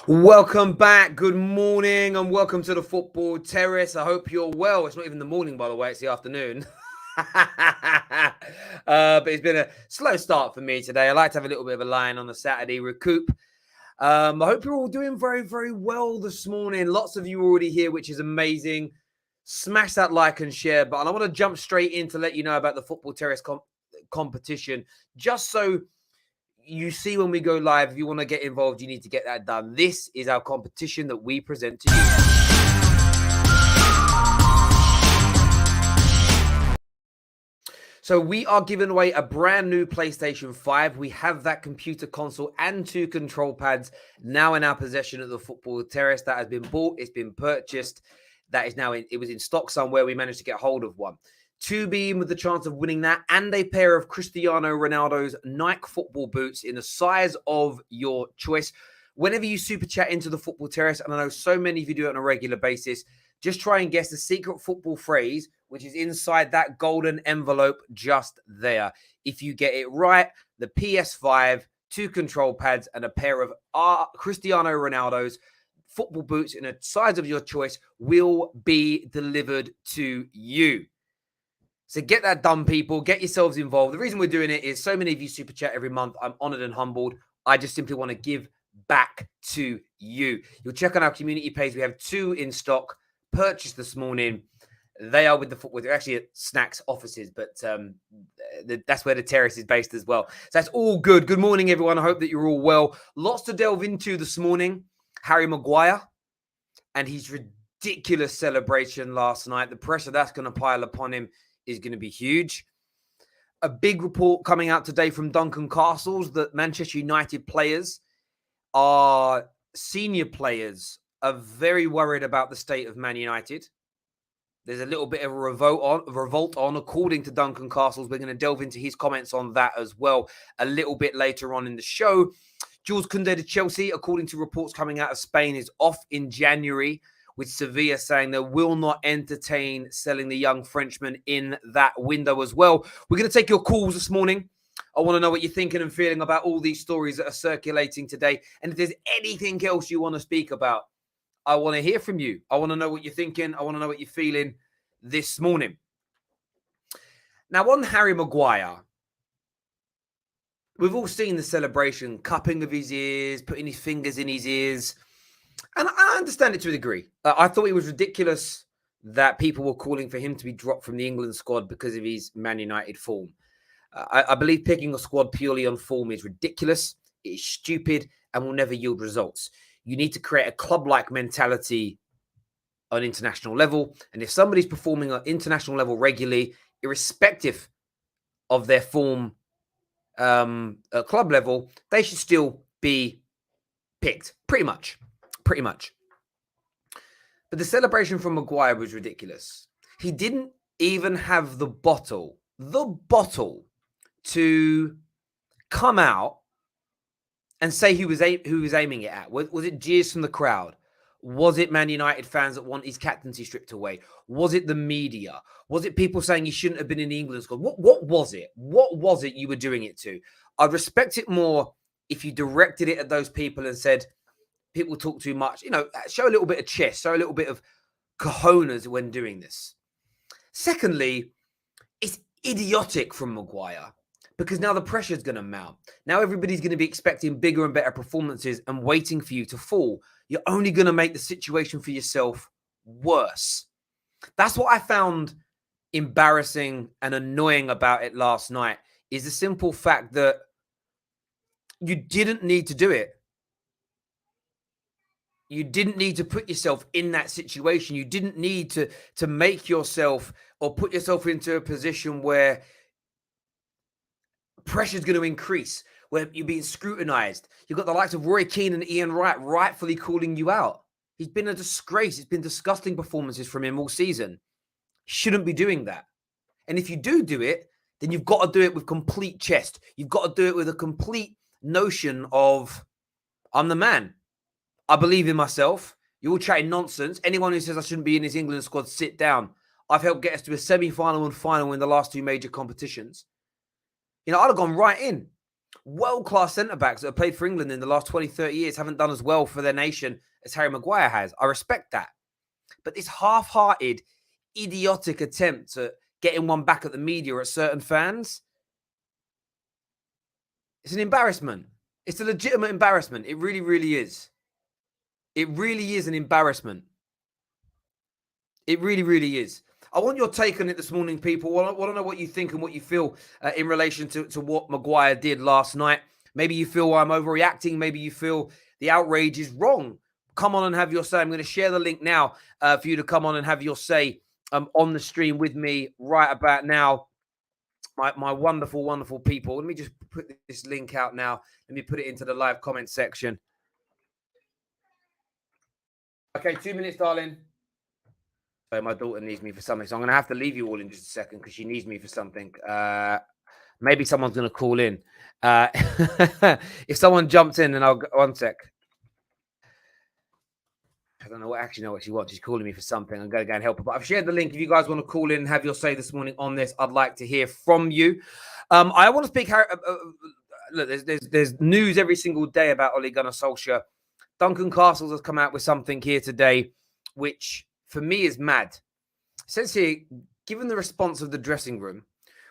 Welcome back. Good morning and welcome to the Football Terrace. I hope you're well. It's not even the morning, by the way. It's the afternoon. But it's been a slow start for me today. I like to have a little bit of a line on a Saturday, recoup. I hope you're all doing very, very well this morning. Lots of you already here, which is amazing. Smash that like and share button. I want to jump straight in to let you know about the Football Terrace competition, just so you see when we go live. If you want to get involved, you need to get that done. This is our competition that we present to you. So we are giving away a brand new PlayStation 5. We have that computer console and 2 control pads now in our possession at the Football Terrace. That has been bought. It's been purchased. That is now it was in stock somewhere. We managed to get hold of one. 2 being with the chance of winning that, and a pair of Cristiano Ronaldo's Nike football boots in the size of your choice. Whenever you super chat into the Football Terrace, and I know so many of you do it on a regular basis, just try and guess the secret football phrase, which is inside that golden envelope just there. If you get it right, the PS5, 2 control pads, and a pair of Cristiano Ronaldo's football boots in a size of your choice will be delivered to you. So get that done, people. Get yourselves involved. The reason we're doing it is so many of you super chat every month. I'm honored and humbled. I just simply want to give back to you. You'll check on our community page. We have 2 in stock, purchased this morning. They are with the football. They're actually at Snacks offices, but that's where the terrace is based as well. So that's all good. Good morning, everyone. I hope that you're all well. Lots to delve into this morning. Harry Maguire and his ridiculous celebration last night. The pressure that's going to pile upon him is going to be huge. A big report coming out today from Duncan Castles that Manchester United players senior players are very worried about the state of Man United. There's a little bit of a revolt on, according to Duncan Castles. We're going to delve into his comments on that as well a little bit later on in the show. Jules Kounde to Chelsea, according to reports coming out of Spain, is off in January, with Sevilla saying they will not entertain selling the young Frenchman in that window as well. We're going to take your calls this morning. I want to know what you're thinking and feeling about all these stories that are circulating today. And if there's anything else you want to speak about, I want to hear from you. I want to know what you're thinking. I want to know what you're feeling this morning. Now, on Harry Maguire, we've all seen the celebration, cupping of his ears, putting his fingers in his ears. And I understand it to a degree. I thought it was ridiculous that people were calling for him to be dropped from the England squad because of his Man United form. I believe picking a squad purely on form is ridiculous. It is stupid and will never yield results. You need to create a club-like mentality on international level. And if somebody's performing at international level regularly, irrespective of their form at club level, they should still be picked, pretty much. But the celebration from Maguire was ridiculous. He didn't even have the bottle to come out and say who was aiming it at. Was it jeers from the crowd? Was it Man United fans that want his captaincy stripped away? Was it the media? Was it people saying he shouldn't have been in the England squad? What was it? What was it you were doing it to? I'd respect it more if you directed it at those people and said, people talk too much. Show a little bit of chest, show a little bit of cojones when doing this. Secondly, it's idiotic from Maguire because now the pressure is going to mount. Now everybody's going to be expecting bigger and better performances and waiting for you to fall. You're only going to make the situation for yourself worse. That's what I found embarrassing and annoying about it last night, is the simple fact that you didn't need to do it. You didn't need to put yourself in that situation. You didn't need to make yourself or put yourself into a position where pressure is going to increase, where you're being scrutinized. You've got the likes of Roy Keane and Ian Wright rightfully calling you out. He's been a disgrace. It's been disgusting performances from him all season. Shouldn't be doing that. And if you do it, then you've got to do it with complete chest. You've got to do it with a complete notion of, I'm the man. I believe in myself. You're all chatting nonsense. Anyone who says I shouldn't be in his England squad, sit down. I've helped get us to a semi-final and final in the last 2 major competitions. I'd have gone right in. world-class centre-backs that have played for England in the last 20, 30 years haven't done as well for their nation as Harry Maguire has. I respect that. But this half-hearted, idiotic attempt at getting one back at the media at certain fans, it's an embarrassment. It's a legitimate embarrassment. It really, really is. It really is an embarrassment. It really, really is. I want your take on it this morning, people. I want to know what you think and what you feel in relation to what Maguire did last night. Maybe you feel I'm overreacting. Maybe you feel the outrage is wrong. Come on and have your say. I'm going to share the link now for you to come on and have your say on the stream with me right about now. My wonderful, wonderful people. Let me just put this link out now. Let me put it into the live comment section. Okay, 2 minutes, darling. So my daughter needs me for something, so I'm going to have to leave you all in just a second because she needs me for something. Maybe someone's going to call in. If someone jumps in, then I'll go. One sec. I don't know what she wants. She's calling me for something. I'm going to go and help her. But I've shared the link. If you guys want to call in and have your say this morning on this, I'd like to hear from you. I want to speak. Look, there's news every single day about Ole Gunnar Solskjaer. Duncan Castles has come out with something here today, which for me is mad. It says here, given the response of the dressing room,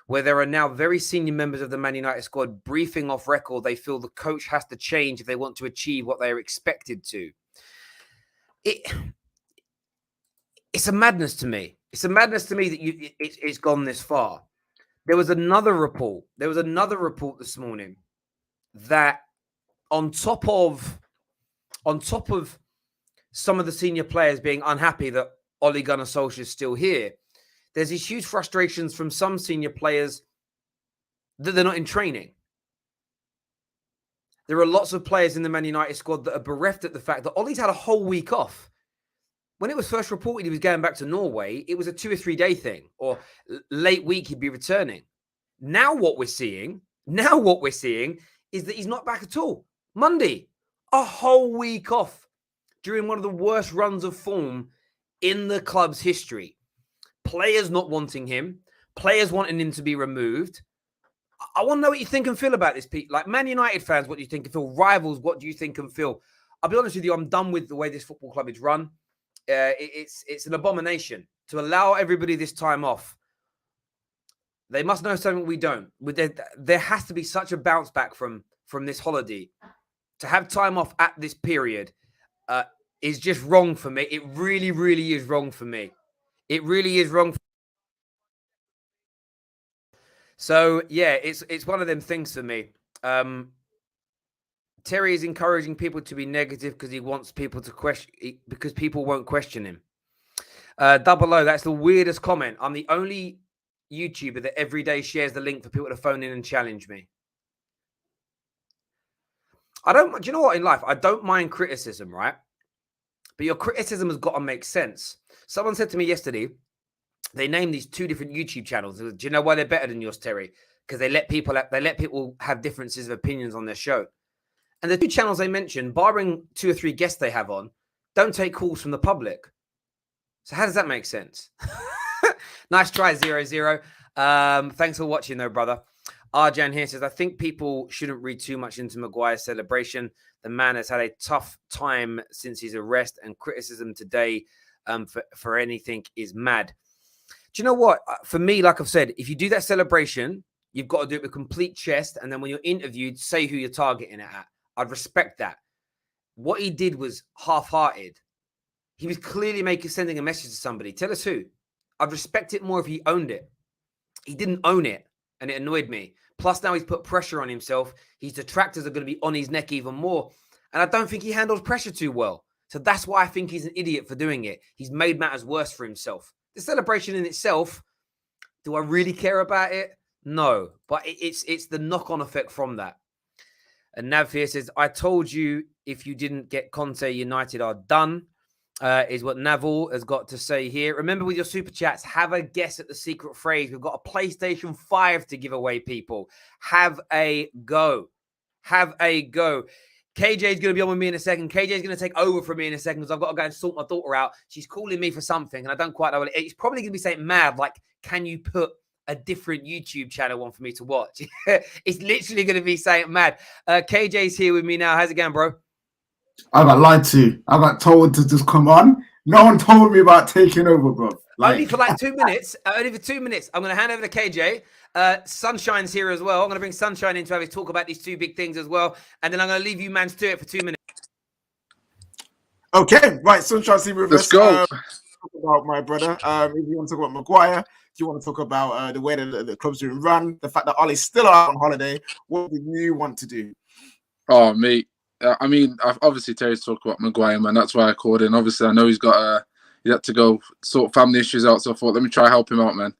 where there are now very senior members of the Man United squad briefing off record, they feel the coach has to change if they want to achieve what they are expected to. It's a madness to me. It's a madness to me that it's gone this far. There was another report. This morning that on top of some of the senior players being unhappy that Ole Gunnar Solskjaer is still here, there's these huge frustrations from some senior players that they're not in training. There are lots of players in the Man United squad that are bereft at the fact that Ole's had a whole week off. When it was first reported he was going back to Norway, it was a 2 or 3 day thing, or late week he'd be returning. Now what we're seeing is that he's not back at all. Monday, a whole week off during one of the worst runs of form in the club's history. Players not wanting him, players wanting him to be removed. I want to know what you think and feel about this, Pete. Like Man United fans, what do you think and feel? Rivals, what do you think and feel? I'll be honest with you, I'm done with the way this football club is run. It's an abomination to allow everybody this time off. They must know something we don't. There has to be such a bounce back from this holiday. To have time off at this period is just wrong for me. It really, really is wrong for me. It really is wrong. So, yeah, it's one of them things for me. Terry is encouraging people to be negative because he wants people to question, because people won't question him. Double O, that's the weirdest comment. I'm the only YouTuber that every day shares the link for people to phone in and challenge me. Do you know what, in life? I don't mind criticism, right? But your criticism has got to make sense. Someone said to me yesterday, they named these 2 different YouTube channels. Do you know why they're better than yours, Terry? Because they let people have differences of opinions on their show. And the 2 channels they mentioned, barring 2 or 3 guests they have on, don't take calls from the public. So how does that make sense? Nice try, 0-0. Thanks for watching, though, brother. Arjan here says, I think people shouldn't read too much into Maguire's celebration. The man has had a tough time since his arrest, and criticism today for anything is mad. Do you know what? For me, like I've said, if you do that celebration, you've got to do it with complete chest. And then when you're interviewed, say who you're targeting it at. I'd respect that. What he did was half-hearted. He was clearly sending a message to somebody. Tell us who. I'd respect it more if he owned it. He didn't own it, and it annoyed me. Plus, now he's put pressure on himself. His detractors are going to be on his neck even more. And I don't think he handles pressure too well. So that's why I think he's an idiot for doing it. He's made matters worse for himself. The celebration in itself, do I really care about it? No. But it's the knock-on effect from that. And Nav here says, I told you if you didn't get Conte, United are done, is what Naval has got to say here. Remember, with your super chats, have a guess at the secret phrase. We've got a PlayStation 5 to give away, people. Have a go. Have a go. KJ is going to be on with me in a second. KJ is going to take over from me in a second because I've got to go and sort my daughter out. She's calling me for something, and I don't quite know what it is. It's probably going to be something mad, like, can you put a different YouTube channel one for me to watch. It's literally going to be something mad. KJ's here with me now. How's it going, bro? I got lied to. I got told to just come on. No one told me about taking over, bro. Only for like 2 minutes. Only for 2 minutes. I'm going to hand over to KJ. Sunshine's here as well. I'm going to bring Sunshine in to have his talk about these two big things as well. And then I'm going to leave you mans to it for 2 minutes. Okay, right. Sunshine's here with Let's us. go. Talk about my brother. If you want to talk about Maguire, if you want to talk about the way that the club's doing run, the fact that Ollie's still out on holiday, what do you want to do? Oh, mate. I mean, I've obviously Terry's talked about Maguire, man. That's why I called in. Obviously, I know he had to go sort family issues out, so I thought, let me try help him out, man.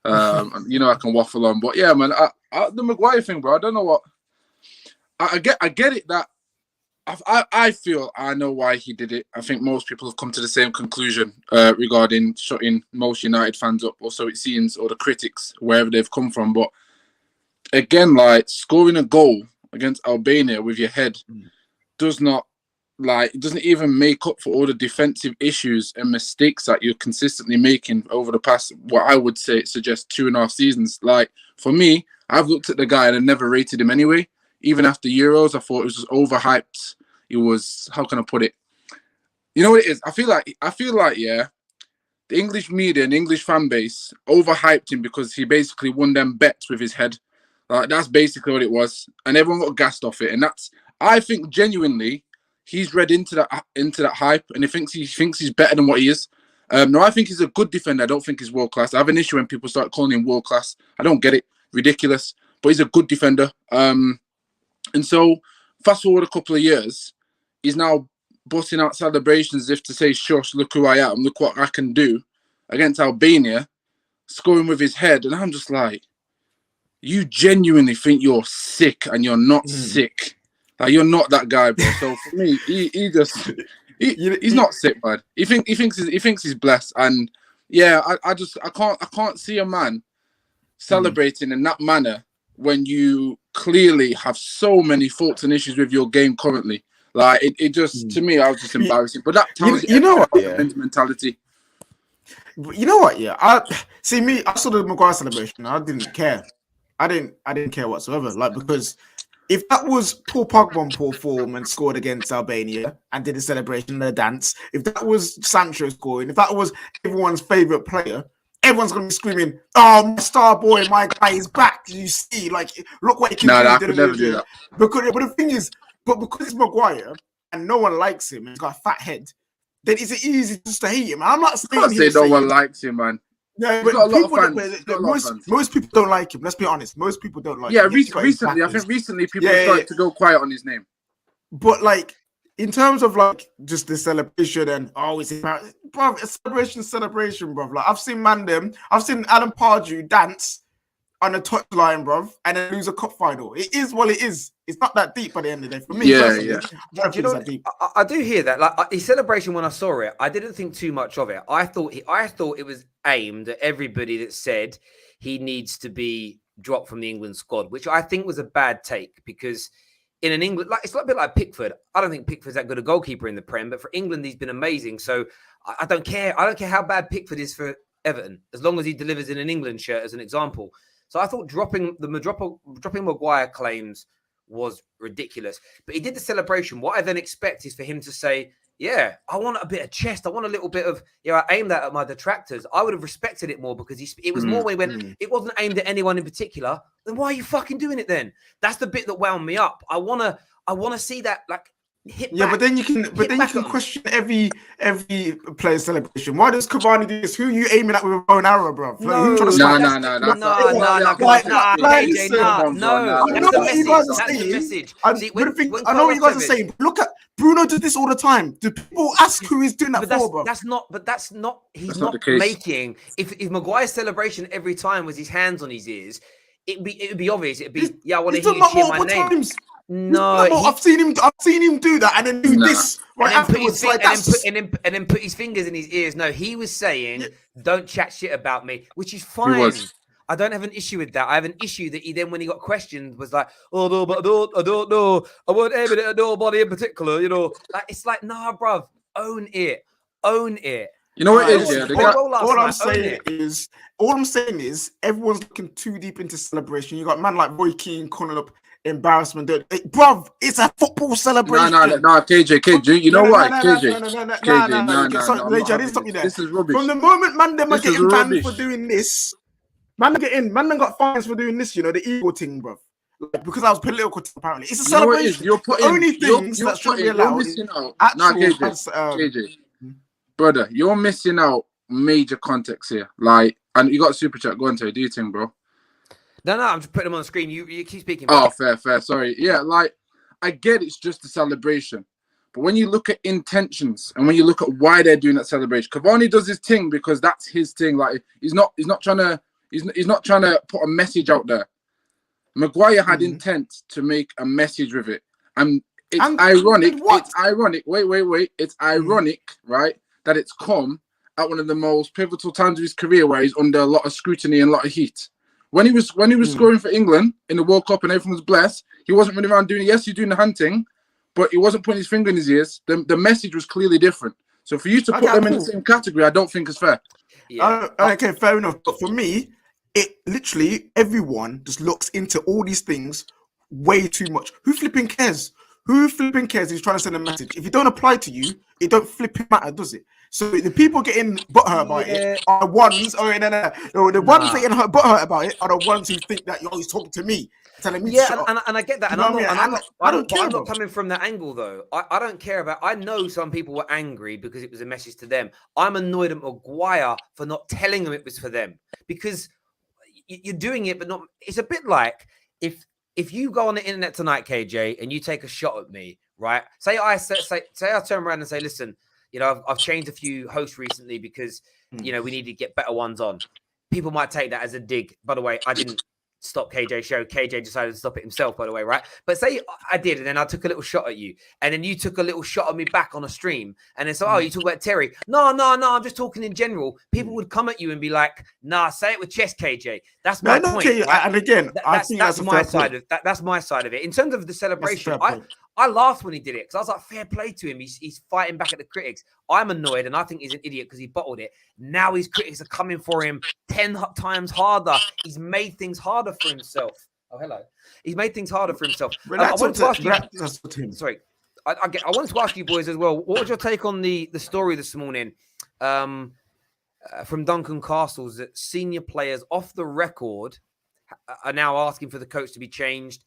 I can waffle on, but yeah, man. The Maguire thing, bro. I don't know what. I get it that I feel I know why he did it. I think most people have come to the same conclusion regarding shutting most United fans up, or so it seems, or the critics, wherever they've come from. But again, like scoring a goal against Albania with your head it doesn't even make up for all the defensive issues and mistakes that you're consistently making over the past, what I would say suggest 2.5 seasons. Like, for me, I've looked at the guy and I never rated him anyway. Even after Euros, I thought it was just overhyped. It was, how can I put it? You know what it is? I feel like, yeah, the English media and English fan base overhyped him because he basically won them bets with his head. Like, that's basically what it was. And everyone got gassed off it. And I think genuinely, he's read into that hype, and he thinks he's better than what he is. No, I think he's a good defender. I don't think he's world class. I have an issue when people start calling him world class. I don't get it. Ridiculous. But he's a good defender. And so, fast forward a couple of years, he's now busting out celebrations as if to say, shush, look who I am, look what I can do against Albania, scoring with his head. And I'm just like, you genuinely think you're sick, and you're not sick. Like, you're not that guy, bro. So for me, he's not sick, man. He thinks he's blessed, and yeah, I can't see a man celebrating in that manner when you clearly have so many faults and issues with your game currently. Like it just to me, I was just embarrassing. But that tells you know what, yeah. Mentality. You know what? Yeah, I saw the Maguire celebration. I didn't care. I didn't care whatsoever. Like, because if that was Paul Pogba on poor form and scored against Albania and did a celebration and a dance, if that was Sancho scoring, if that was everyone's favourite player, everyone's going to be screaming, "Oh, my star boy, my guy is back. You see, like, look what he can do." No, I could never do that. But the thing is, because it's Maguire and no one likes him and he's got a fat head, then it's easy just to hate him. And I'm not saying I can't say no one likes him, man. Yeah, but most people don't like him. Let's be honest. Most people don't like him. Yeah, recently people started to go quiet on his name. But like, in terms of like just the celebration and bro, a celebration, bro. Like, I've seen Alan Pardew dance on a touchline, bro, and then lose a cup final. It is what it is. It's not that deep by the end of the day for me. Yeah. You know, I do hear that. Like, his celebration, when I saw it, I didn't think too much of it. I thought it was aimed at everybody that said he needs to be dropped from the England squad, which I think was a bad take, because in an England, like, it's a bit like Pickford. I don't think Pickford's that good a goalkeeper in the Prem, but for England, he's been amazing. So I don't care. I don't care how bad Pickford is for Everton, as long as he delivers in an England shirt, as an example. So I thought dropping Maguire claims was ridiculous. But he did the celebration. What I then expect is for him to say, yeah, I want a bit of chest. I want a little bit of, I aimed that at my detractors. I would have respected it more, because it was more when it wasn't aimed at anyone in particular. Then why are you fucking doing it then? That's the bit that wound me up. I want to see that, like, hit back. But then you can question every player's celebration. Why does Cavani do this? Who are you aiming at with a bow and arrow, bro? No. That's the message. I know what you guys are saying. Look at Bruno does this all the time. Do people ask who he's doing that for, bro? That's not. He's not making. If Maguire's celebration every time was his hands on his ears, it'd be obvious. It'd be, I want to hear you cheer my name. Times. No, I've seen him do that and then do this right afterwards. And then put his fingers in his ears. No, he was saying, "Don't chat shit about me," which is fine. I don't have an issue with that. I have an issue that he then, when he got questioned, was like, "Oh no, but I don't know. I won't aim it at nobody in particular." You know, like, it's like, nah, bruv, own it. You know what it is, Listen, yeah. The all- guy, all last All I'm night, own saying it. is, everyone's looking too deep into celebration. You got man like Roy Keane calling up embarrassment. Bruv, it's a football celebration. no, KJ. You know why, KJ? No. Sorry, I'm Leja, not I didn't having stop you this. there. This is rubbish. From the moment man them are This is getting banned rubbish. for doing this, man them got fines for doing this. You know the ego thing, bruv. Like, because I was political, apparently. It's a You know what it is? celebration. You're The only things you're that shouldn't be you're allowed is missing out. actual KJ, brother, you're missing out major context here. Like, and you got super chat. Go on, Terry. Do your thing, bro. No, I'm just putting them on the screen. You keep speaking. Bro. Oh, fair. Sorry. Yeah, like, I get it's just a celebration. But when you look at intentions and when you look at why they're doing that celebration, Cavani does his thing because that's his thing. Like, he's not trying to put a message out there. Maguire had intent to make a message with it. And it's ironic. It's ironic. Wait. It's ironic, right? That it's come at one of the most pivotal times of his career where he's under a lot of scrutiny and a lot of heat. When he was scoring for England in the World Cup and everything was blessed, he wasn't running around doing, yes, he's doing the hunting, but he wasn't putting his finger in his ears. The message was clearly different. So for you to put them in the same category, I don't think is fair. Yeah. Okay, fair enough. But for me, it literally, everyone just looks into all these things way too much. Who flipping cares? Who's trying to send a message? If it don't apply to you, it don't flipping matter, does it? So the people getting butthurt about it are the ones. The ones getting butthurt about it are the ones who think that you're always talking to me, telling me. Yeah, and I get that, and I'm not care, coming from that angle though. I don't care about. I know some people were angry because it was a message to them. I'm annoyed at Maguire for not telling them it was for them, because you're doing it, but not. It's a bit like if you go on the internet tonight, KJ, and you take a shot at me, right? Say I turn around and say, listen, you know, I've changed a few hosts recently because, you know, we need to get better ones on. People might take that as a dig. By the way, I didn't stop KJ's show. KJ decided to stop it himself, by the way, right? But say I did, and then I took a little shot at you, and then you took a little shot at me back on a stream, and then so, oh, you talk about Terry. No, I'm just talking in general. People would come at you and be like, nah, say it with chest, KJ. That's my point. Okay, right? And again, I think that's my side of that. That's my side of it. In terms of the celebration, I laughed when he did it because I was like, fair play to him. He's fighting back at the critics. I'm annoyed, and I think he's an idiot because he bottled it. Now his critics are coming for him 10 times harder. He's made things harder for himself. Oh, hello. He's made things harder for himself. I wanted to ask you. Sorry, I wanted to ask you boys as well. What was your take on the story this morning from Duncan Castles that senior players off the record are now asking for the coach to be changed?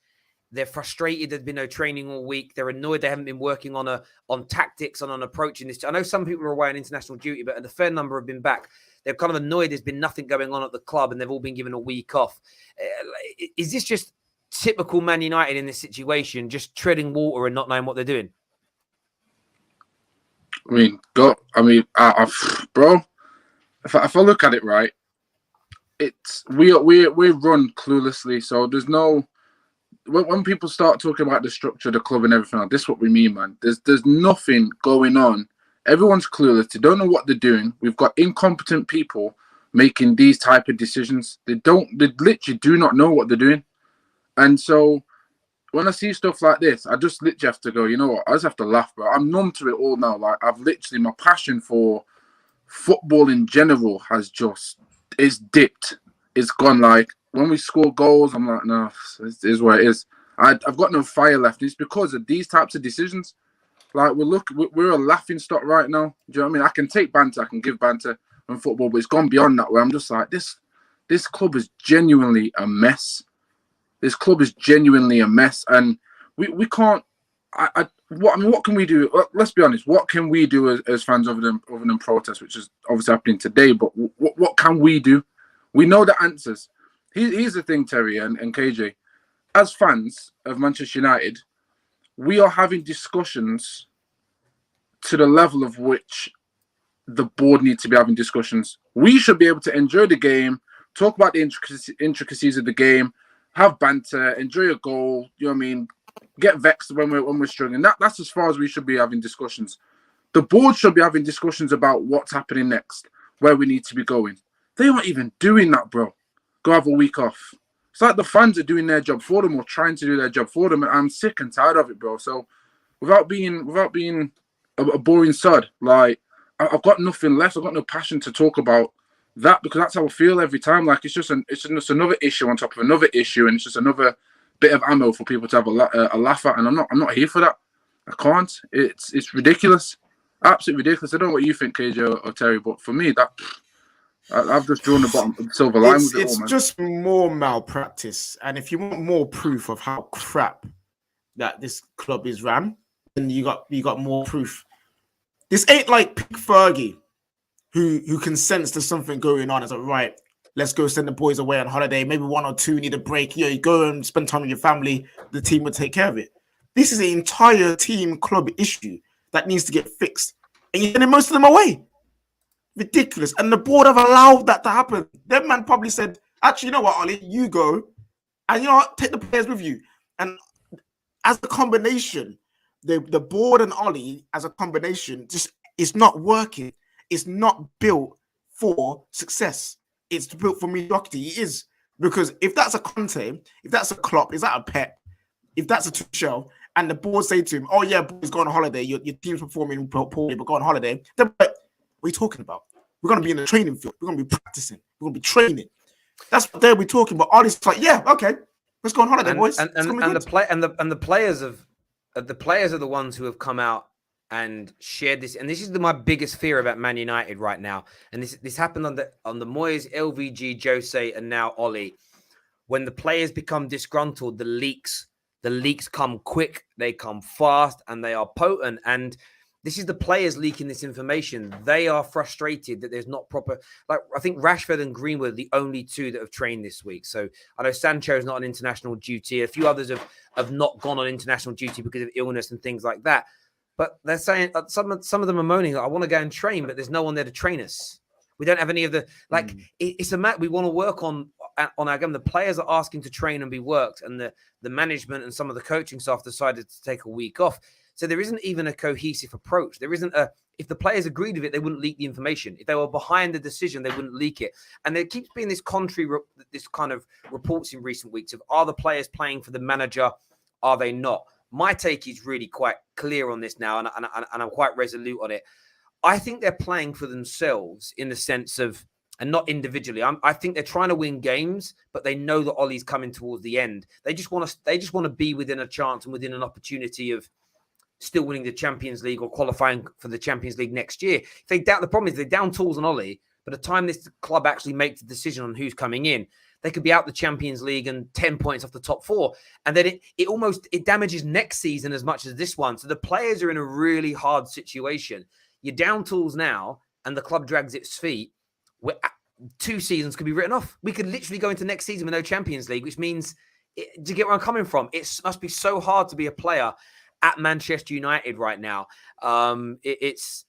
They're frustrated. There's been no training all week. They're annoyed they haven't been working on tactics and on approaching this. I know some people are away on international duty, but a fair number have been back. They're kind of annoyed there's been nothing going on at the club and they've all been given a week off. Is this just typical Man United in this situation, just treading water and not knowing what they're doing? Bro, if I look at it right, it's we run cluelessly. So there's no. When people start talking about the structure of the club and everything, this is what we mean, man. There's nothing going on. Everyone's clueless. They don't know what they're doing. We've got incompetent people making these type of decisions. They literally do not know what they're doing. And so when I see stuff like this, I just literally have to go, you know what? I just have to laugh, bro. I'm numb to it all now. Like, my passion for football in general is dipped. It's gone. Like, when we score goals, I'm like, no, this is what it is. I've got no fire left. It's because of these types of decisions. Like, we're a laughing stock right now. Do you know what I mean? I can take banter, I can give banter on football, but it's gone beyond that, where I'm just like, this club is genuinely a mess. This club is genuinely a mess, and we can't. What can we do? Let's be honest. What can we do as fans other than protest, which is obviously happening today? But what can we do? We know the answers. Here's the thing, Terry and KJ. As fans of Manchester United, we are having discussions to the level of which the board need to be having discussions. We should be able to enjoy the game, talk about the intricacies of the game, have banter, enjoy a goal. You know what I mean? Get vexed when we're struggling. That's as far as we should be having discussions. The board should be having discussions about what's happening next, where we need to be going. They aren't even doing that, bro. Go have a week off. It's like the fans are doing their job for them or trying to do their job for them. And I'm sick and tired of it, bro. So without being a boring sod, like, I've got nothing left. I've got no passion to talk about that, because that's how I feel every time. Like it's just another issue on top of another issue, and it's just another bit of ammo for people to have a laugh at. And I'm not here for that. I can't. It's ridiculous, absolutely ridiculous. I don't know what you think, KJ or Terry, but for me, that I've just drawn the bottom silver line with it all, man. It's just more malpractice, and if you want more proof of how crap that this club is ran, then you got more proof. This ain't like Pick Fergie, who can sense there's something going on. It's like, right, let's go send the boys away on holiday. Maybe one or two need a break. You go and spend time with your family. The team will take care of it. This is an entire team club issue that needs to get fixed. And you're sending most of them away. Ridiculous. And the board have allowed that to happen. That man probably said, actually, you know what, Ollie, you go and take the players with you. And as a combination, the board and Ollie as a combination just is not working. It's not built for success. It's built for mediocrity. It is. Because if that's a Conte, if that's a Klopp, is that a Pep? If that's a Tuchel, and the board say to him, oh yeah, boys, go on holiday. Your team's performing poorly, but go on holiday. Then what are you talking about? We're going to be in the training field. We're going to be practicing. We're going to be training. That's what they'll be talking about. Ollie's like, yeah, okay, let's go on holiday, boys. And the players are the ones who have come out and shared this. And this is my biggest fear about Man United right now. And this happened on the Moyes, LVG, Jose, and now Ollie. When the players become disgruntled, the leaks come quick, they come fast, and they are potent. And this is the players leaking this information. They are frustrated that there's not proper. Like, I think Rashford and Greenwood are the only two that have trained this week. So I know Sancho's not on international duty. A few others have not gone on international duty because of illness and things like that. But they're saying some of them are moaning that I want to go and train, but there's no one there to train us. We don't have any of the It's a matter we want to work on our game. The players are asking to train and be worked, and the management and some of the coaching staff decided to take a week off. So there isn't even a cohesive approach. There isn't if the players agreed with it, they wouldn't leak the information. If they were behind the decision, they wouldn't leak it. And there keeps being this this kind of reports in recent weeks of, are the players playing for the manager? Are they not? My take is really quite clear on this now, and I'm quite resolute on it. I think they're playing for themselves in the sense of, and not individually. I think they're trying to win games, but they know that Ollie's coming towards the end. They just want to be within a chance and within an opportunity of still winning the Champions League or qualifying for the Champions League next year. If they doubt, the problem is they're down tools on Ollie. By the time this club actually makes the decision on who's coming in, they could be out the Champions League and 10 points off the top four. And then it damages next season as much as this one. So the players are in a really hard situation. You're down tools now and the club drags its feet. 2 seasons could be written off. We could literally go into next season with no Champions League, which means, do you get where I'm coming from? It must be so hard to be a player at Manchester United right now. It's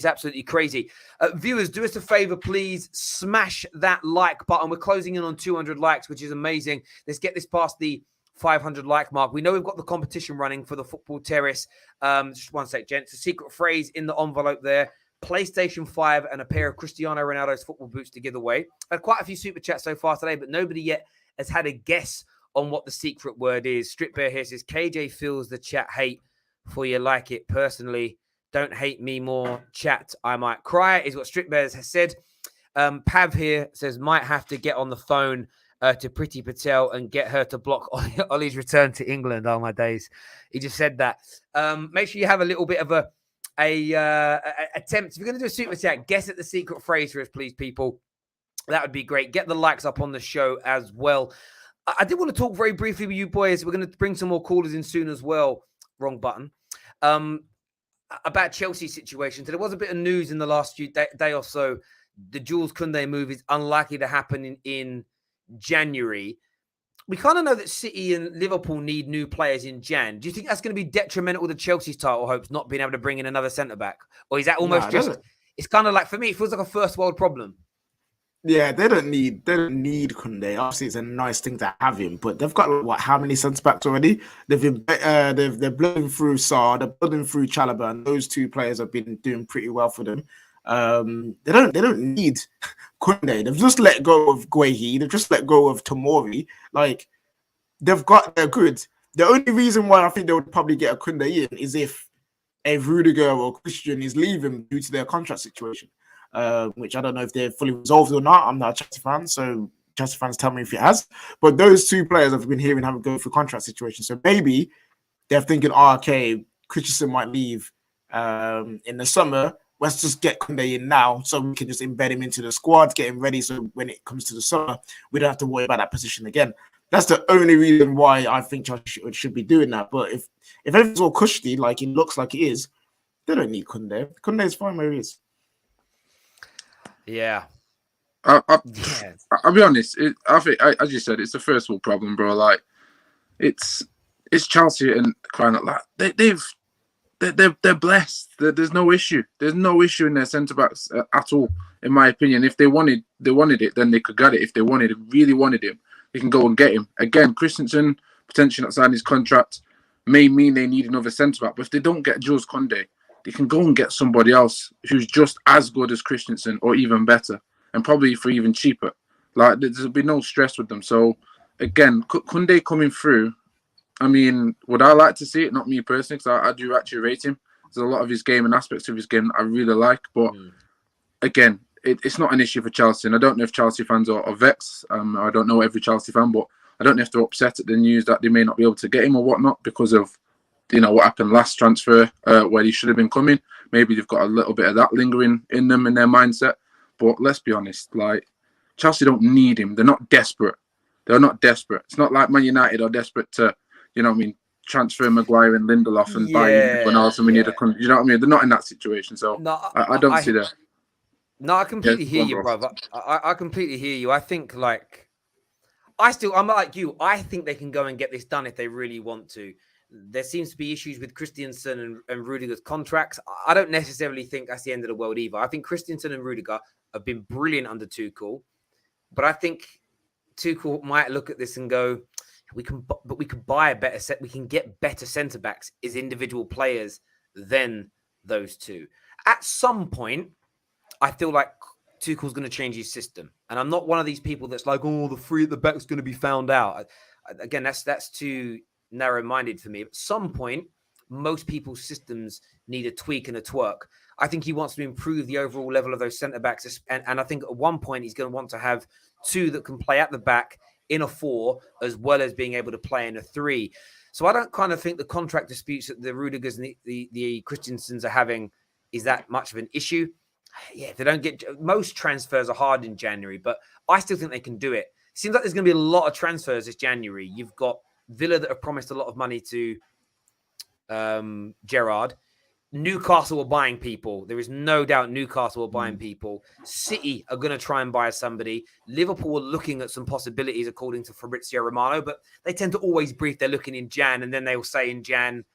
absolutely crazy. Viewers, do us a favor, please smash that like button. We're closing in on 200 likes, which is amazing. Let's get this past the 500 like mark. We know we've got the competition running for the Football Terrace. Just one sec, gents. A secret phrase in the envelope there. PlayStation 5 and a pair of Cristiano Ronaldo's football boots to give away. I've had quite a few super chats so far today, but nobody yet has had a guess on what the secret word is. Strip Bear here says, KJ feels the chat hate for you like it personally. Don't hate me more, chat. I might cry, is what Strip Bears has said. Pav here says, might have to get on the phone to Priti Patel and get her to block Ollie's return to England. Oh, my days. He just said that. Make sure you have a little bit of a attempt. If you're going to do a super chat, guess at the secret phrase for us, please, people. That would be great. Get the likes up on the show as well. I did want to talk very briefly with you boys. We're going to bring some more callers in soon as well. Wrong button. About Chelsea situation. So there was a bit of news in the last day or so. The Jules Kounde move is unlikely to happen in January. We kind of know that City and Liverpool need new players in Jan. Do you think that's going to be detrimental to Chelsea's title hopes, not being able to bring in another centre-back? Or is that almost it's kind of like, for me, it feels like a first world problem. Yeah, they don't need Kounde. Obviously, it's a nice thing to have him, but they've got how many centre backs already? They're blowing through Sarr, they're blowing through Chalobah, and those two players have been doing pretty well for them. They don't need Kounde. They've just let go of Guehi. They've just let go of Tomori. Like, they're good. The only reason why I think they would probably get a Kounde in is if if Rudiger or Christian is leaving due to their contract situation, which I don't know if they're fully resolved or not. I'm not a Chelsea fan, so Chelsea fans tell me if it has. But those two players I've been hearing have go through contract situations. So maybe they're thinking, okay, Christensen might leave in the summer. Let's just get Kounde in now so we can just embed him into the squad, get him ready so when it comes to the summer, we don't have to worry about that position again. That's the only reason why I think Chelsea should be doing that. But if everything's all cushy, like it looks like it is, they don't need Kounde. Kounde is fine where he is. Yeah. I'll be honest. I think, as you said, it's the first world problem, bro. Like, it's Chelsea and crying out loud. They're blessed. There's no issue. There's no issue in their centre backs at all, in my opinion. If they wanted it, then they could get it. If they really wanted him, they can go and get him. Again, Christensen potentially not signing his contract may mean they need another centre back. But if they don't get Jules Kounde, they can go and get somebody else who's just as good as Christensen or even better, and probably for even cheaper. Like, there'll be no stress with them. So again, Kounde coming through. I mean, would I like to see it? Not me personally, because I do actually rate him. There's a lot of his game and aspects of his game I really like. But again, it's not an issue for Chelsea. And I don't know if Chelsea fans are vexed. I don't know every Chelsea fan, but I don't know if they're upset at the news that they may not be able to get him or whatnot because of, what happened last transfer where he should have been coming. Maybe they've got a little bit of that lingering in them in their mindset. But let's be honest, like, Chelsea don't need him. They're not desperate. They're not desperate. It's not like Man United are desperate to, transfer Maguire and Lindelof and buy everyone else, and we need a country. You know what I mean? They're not in that situation, so no, I don't see that. No, I completely hear you, brother. I completely hear you. I think, like, I'm like you. I think they can go and get this done if they really want to. There seems to be issues with Christensen and Rudiger's contracts. I don't necessarily think that's the end of the world either. I think Christensen and Rudiger have been brilliant under Tuchel, but I think Tuchel might look at this and go, we can buy a better set. We can get better centre backs as individual players than those two. At some point, I feel like Tuchel's going to change his system, and I'm not one of these people that's like, oh, the three at the back's going to be found out. Again, that's too narrow-minded for me. At some point, most people's systems need a tweak and a twerk. I think he wants to improve the overall level of those centre backs, and I think at one point he's going to want to have two that can play at the back in a 4, as well as being able to play in a 3. So I don't kind of think the contract disputes that the Rudigers and the Christensens are having is that much of an issue. Yeah, they don't get, most transfers are hard in January, but I still think they can do it. Seems like there's going to be a lot of transfers this January. You've got Villa that have promised a lot of money to Gerrard. Newcastle are buying people. There is no doubt Newcastle are buying people. City are going to try and buy somebody. Liverpool are looking at some possibilities, according to Fabrizio Romano, but they tend to always brief. They're looking in Jan, and then they will say in Jan,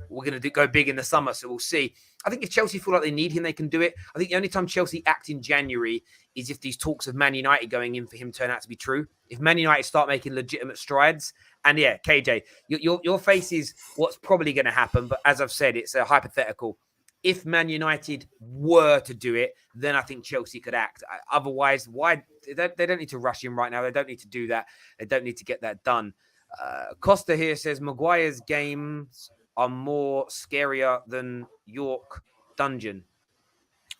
we're going to go big in the summer, so we'll see. I think if Chelsea feel like they need him, they can do it. I think the only time Chelsea act in January is if these talks of Man United going in for him turn out to be true. If Man United start making legitimate strides, and yeah, KJ, your face is what's probably going to happen, but as I've said, it's a hypothetical. If Man United were to do it, then I think Chelsea could act. Otherwise, why? They don't need to rush him right now. They don't need to do that. They don't need to get that done. Costa here says Maguire's games are more scarier than York Dungeon.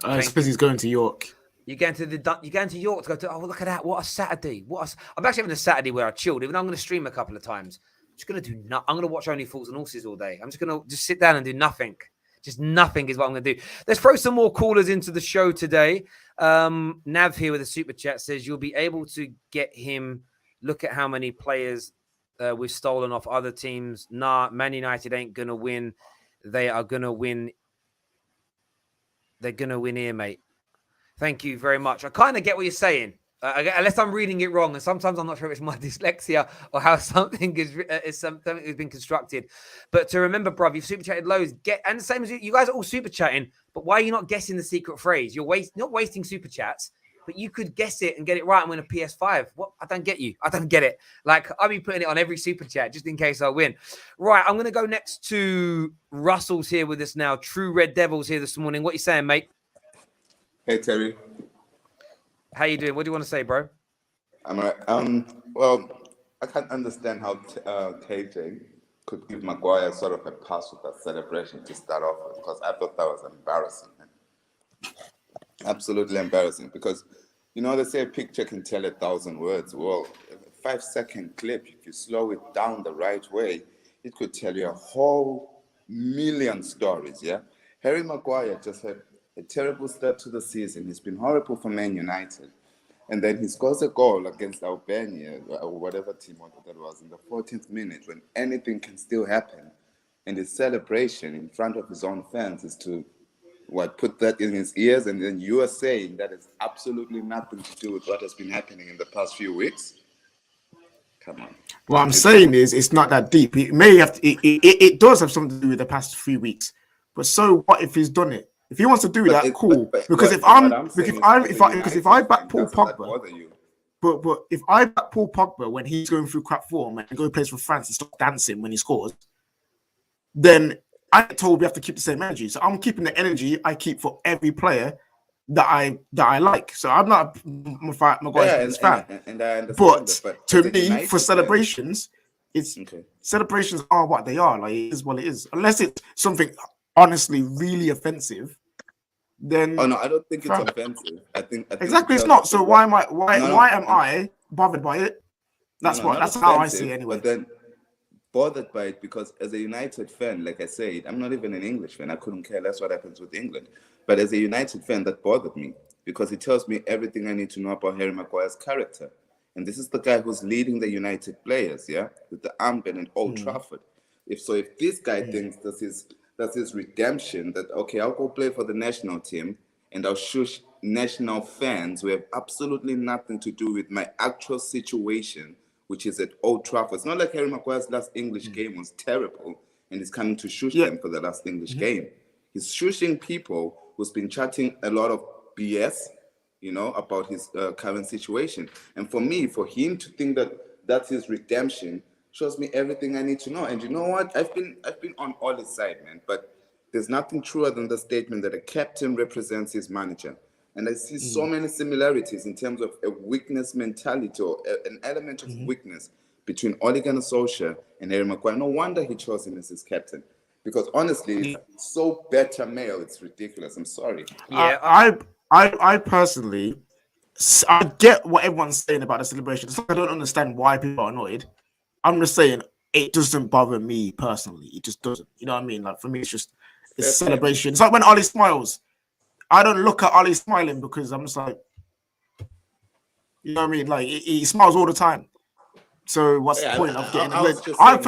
It's because he's going to York. You're going to York to go to. Oh, look at that! What a Saturday! I'm actually having a Saturday where I chilled. Even though I'm going to stream a couple of times. I'm just going to do. I'm going to watch Only Fools and Horses all day. I'm just going to sit down and do nothing. Just nothing is what I'm going to do. Let's throw some more callers into the show today. Nav here with a super chat says you'll be able to get him. Look at how many players we've stolen off other teams. Nah, Man United ain't going to win. They are going to win. They're going to win here, mate. Thank you very much. I kind of get what you're saying, unless I'm reading it wrong. And sometimes I'm not sure if it's my dyslexia or how something something has been constructed. But to remember, bruv, you've super chatted loads. And the same as you guys are all super chatting. But why are you not guessing the secret phrase? You're not wasting super chats, but you could guess it and get it right and win a PS5. What? I don't get you. I don't get it. Like, I'll be putting it on every super chat just in case I win. Right, I'm going to go next to Russell's here with us now. True Red Devils here this morning. What are you saying, mate? Hey, Terry. How you doing? What do you want to say, bro? I'm all right. Well, I can't understand how KJ could give Maguire sort of a pass with that celebration to start off with, because I thought that was embarrassing. Absolutely embarrassing, because, you know, they say a picture can tell 1,000 words. Well, a 5-second clip, if you slow it down the right way, it could tell you a whole million stories, yeah? Harry Maguire just had a terrible start to the season. He's been horrible for Man United. And then he scores a goal against Albania, or whatever team that was, in the 14th minute, when anything can still happen. And his celebration in front of his own fans is to put that in his ears, and then you are saying that it's absolutely nothing to do with what has been happening in the past few weeks. Come on. What I'm saying is, it's not that deep. It may have to, it does have something to do with the past 3 weeks. But so what if he's done it? If he wants to do that, cool. Because if I back Paul Pogba, but if I back Paul Pogba when he's going through crap form and go plays for France and stop dancing when he scores, then I get told we have to keep the same energy. So I'm keeping the energy I keep for every player that I like. So I'm not a Maguire's fan. And I understand but to me, for celebrations, celebrations are what they are. Like, it is what it is. Unless it's something honestly really offensive, then I don't think it's offensive. I think exactly it's not. So why am I bothered by it? That's how I see it anyway. But then bothered by it because as a United fan, like I said, I'm not even an English fan. I couldn't care less what happens with England. But as a United fan, that bothered me because it tells me everything I need to know about Harry Maguire's character. And this is the guy who's leading the United players, yeah, with the armband in Old Trafford. If this guy thinks that's his redemption, that, okay, I'll go play for the national team and I'll shush national fans who have absolutely nothing to do with my actual situation, which is at Old Trafford. It's not like Harry Maguire's last English game was terrible and he's coming to shush them for the last English game. He's shushing people who's been chatting a lot of BS, you know, about his current situation. And for him to think that that's his redemption shows me everything I need to know. And you know what? I've been on Ole's side, man. But there's nothing truer than the statement that a captain represents his manager. And I see so many similarities in terms of a weakness mentality or an element of weakness between Ole Gunnar Solskjaer and Harry Maguire. No wonder he chose him as his captain. Because honestly, it's so beta male, it's ridiculous. I'm sorry. Yeah, I personally, I get what everyone's saying about the celebration. I don't understand why people are annoyed. I'm just saying it doesn't bother me personally. It just doesn't. You know what I mean? Like, for me, it's a celebration. It's like when Ollie smiles. I don't look at Ollie smiling because I'm just like, you know what I mean? Like, he smiles all the time. So what's the point of getting annoyed? I'm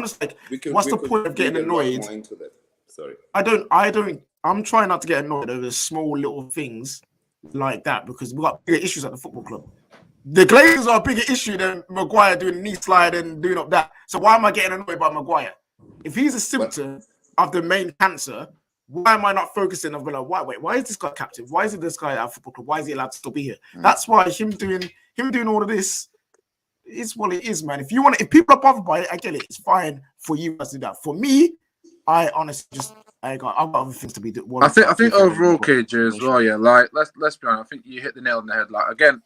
just like, what's the point of getting annoyed? Sorry. I'm trying not to get annoyed over small little things like that because we've got bigger issues at the football club. The Glazers are a bigger issue than Maguire doing the knee slide and doing up that. So why am I getting annoyed by Maguire? If he's a symptom of the main cancer, why am I not focusing on why is this guy captive? Why is this guy at football club? Why is he allowed to still be here? That's why him doing all of this is what it is, man. If people are bothered by it, I get it. It's fine for you to do that. For me, I honestly I've got other things to be doing. I think overall, KJ, as well. Yeah, like let's be honest. I think you hit the nail on the head. Like, again,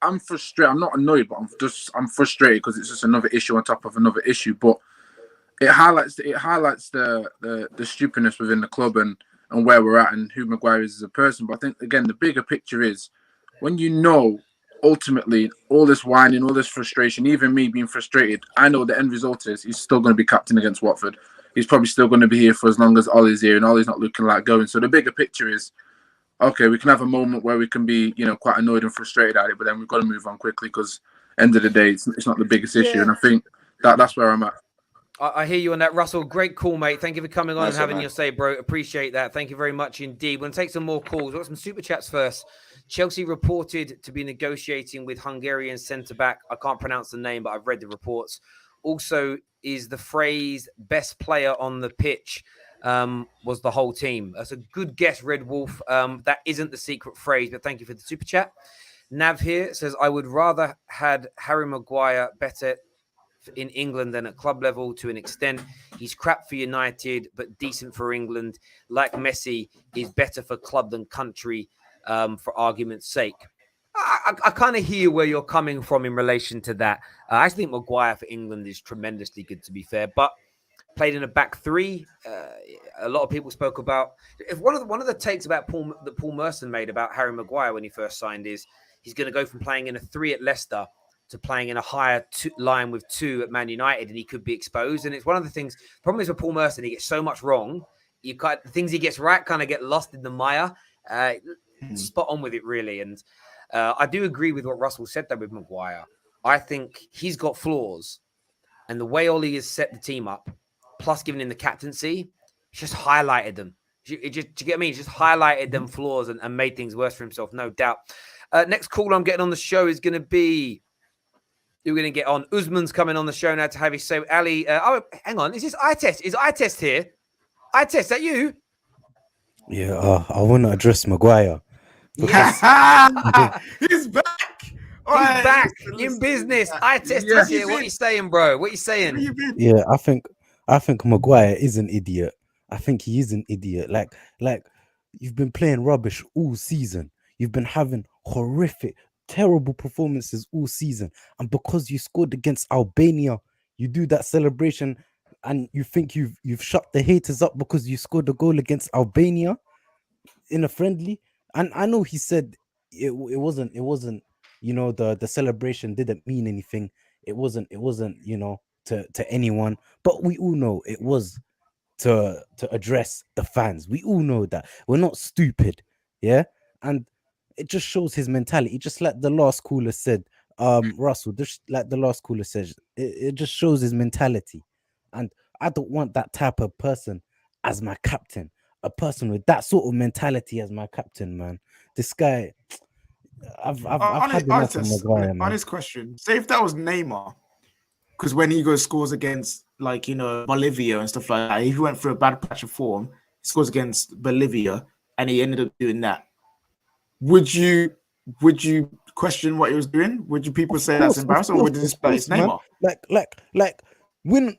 I'm frustrated. I'm not annoyed, but I'm frustrated because it's just another issue on top of another issue. But it highlights the stupidness within the club and where we're at and who Maguire is as a person. But I think, again, the bigger picture is when you know ultimately all this whining, all this frustration, even me being frustrated, I know the end result is he's still going to be captain against Watford. He's probably still going to be here for as long as Ollie's here, and Ollie's not looking like going. So the bigger picture is, okay, we can have a moment where we can be, you know, quite annoyed and frustrated at it, but then we've got to move on quickly because end of the day, it's not the biggest issue. And I think that's where I'm at. I hear you on that, Russell. Great call, mate. Thank you for coming on and having your say, bro. Appreciate that. Thank you very much indeed. We'll take some more calls. We've got some super chats first. Chelsea reported to be negotiating with Hungarian centre-back. I can't pronounce the name, but I've read the reports. Also, is the phrase best player on the pitch was the whole team. That's a good guess, Red Wolf. That isn't the secret phrase, but thank you for the super chat. Nav here says, I would rather had Harry Maguire better in England than at club level to an extent. He's crap for United, but decent for England. Like Messi, is better for club than country, for argument's sake. I kind of hear where you're coming from in relation to that. I think Maguire for England is tremendously good, to be fair. But played in a back three. A lot of people spoke about if one of the takes about Paul Merson made about Harry Maguire when he first signed is he's going to go from playing in a 3 at Leicester to playing in a higher line with 2 at Man United, and he could be exposed. And it's one of the things. Problem is with Paul Merson, he gets so much wrong. You got the things he gets right kind of get lost in the mire. Spot on with it, really. And I do agree with what Russell said there with Maguire. I think he's got flaws, and the way Ollie has set the team up, plus giving him the captaincy, just highlighted them. Do you get what I mean? Just highlighted them flaws and made things worse for himself, no doubt. Next call I'm getting on the show is going to be. You're going to get on. Usman's coming on the show now to have his say. Ali, hang on. Is this eye test? Is eye test here? Eye test, is that you? Yeah, I want to address Maguire. Yes. He's back. He's back in business. Eye test is here. What are you saying, bro? What are you saying? Yeah, I think Maguire is an idiot. I think he is an idiot. Like you've been playing rubbish all season. You've been having horrific, terrible performances all season, and because you scored against Albania, you do that celebration, and you think you've shut the haters up because you scored a goal against Albania in a friendly. And I know he said it wasn't the celebration didn't mean anything. It wasn't to anyone, but we all know it was to address the fans. We all know that we're not stupid, yeah. And it just shows his mentality, just like the last caller said, Russell, just like the last caller says, it just shows his mentality. And I don't want that type of person as my captain, a person with that sort of mentality as my captain, man. This guy, I've had enough of Maguire, man. Honest question, say if that was Neymar, because when he scores against Bolivia and stuff like that, if he went through a bad patch of form, he scores against Bolivia and he ended up doing that, would you question what he was doing? Would you people say that's embarrassing, or would this play Neymar? Like win,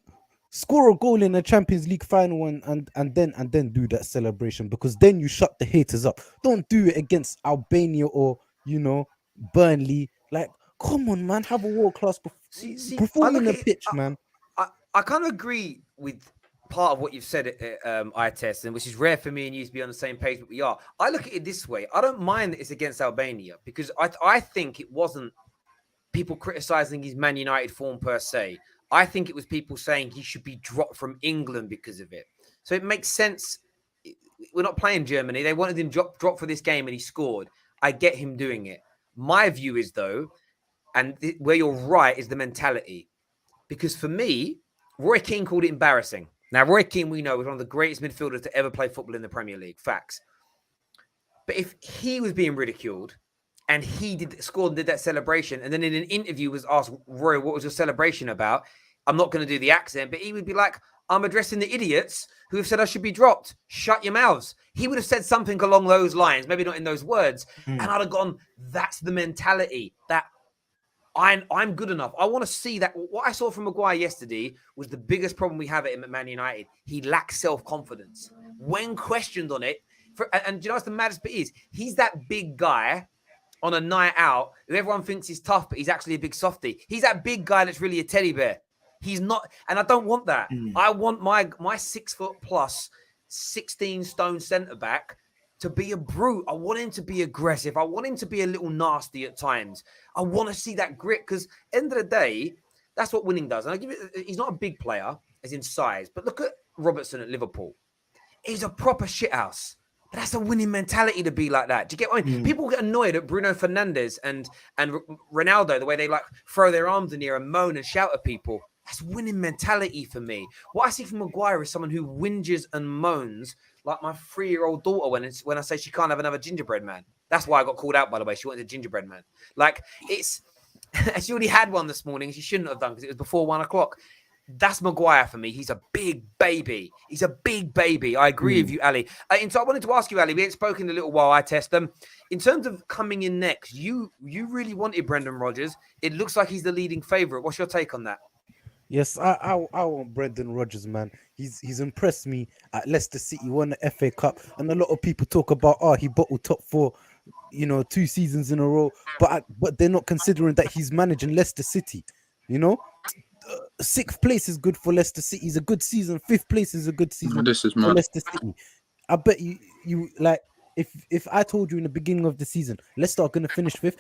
score a goal in a Champions League final and then do that celebration, because then you shut the haters up. Don't do it against Albania or Burnley. Like, come on, man, have a world class perform in the pitch, man. I kind of agree with part of what you've said at eye test, and which is rare for me and you to be on the same page, but we are. I look at it this way. I don't mind that it's against Albania, because I think it wasn't people criticizing his Man United form per se. I think it was people saying he should be dropped from England because of it. So it makes sense. We're not playing Germany. They wanted him drop for this game and he scored. I get him doing it. My view is, though, and where you're right, is the mentality. Because for me, Roy Keane called it embarrassing. Now, Roy Keane, we know, was one of the greatest midfielders to ever play football in the Premier League. Facts. But if he was being ridiculed and he scored and did that celebration, and then in an interview was asked, Roy, what was your celebration about? I'm not going to do the accent, but he would be like, I'm addressing the idiots who have said I should be dropped. Shut your mouths. He would have said something along those lines, maybe not in those words. And I'd have gone, that's the mentality, that I'm good enough. I want to see that. What I saw from Maguire yesterday was the biggest problem we have at him at Man United. He lacks self-confidence. When questioned on it, and do you know what's the maddest bit is? He's that big guy on a night out who everyone thinks is tough, but he's actually a big softie. He's that big guy that's really a teddy bear. He's not, and I don't want that. I want my 6 foot plus, 16 stone centre back to be a brute. I want him to be aggressive. I want him to be a little nasty at times. I want to see that grit, because end of the day, that's what winning does. And he's not a big player as in size, but look at Robertson at Liverpool. He's a proper shithouse. But that's a winning mentality to be like that. Do you get what I mean? People get annoyed at Bruno Fernandes and Ronaldo, the way they throw their arms in the air and moan and shout at people. That's winning mentality for me. What I see from Maguire is someone who whinges and moans like my 3-year-old daughter when I say she can't have another gingerbread man. That's why I got called out, by the way. She wanted a gingerbread man. Like, it's... she already had one this morning. She shouldn't have done because it was before 1 o'clock. That's Maguire for me. He's a big baby. He's a big baby. I agree with you, Ali. And so I wanted to ask you, Ali, we ain't spoken in a little while. I test them. In terms of coming in next, you really wanted Brendan Rodgers. It looks like he's the leading favourite. What's your take on that? Yes, I want Brendan Rodgers, man. He's impressed me at Leicester City, won the FA Cup, and a lot of people talk about he bottled top 4, 2 seasons in a row, but they're not considering that he's managing Leicester City. Sixth place is good for Leicester City. Is a good season. Fifth place is a good season This is for mad. Leicester City. I bet you like if I told you in the beginning of the season Leicester are going to finish fifth,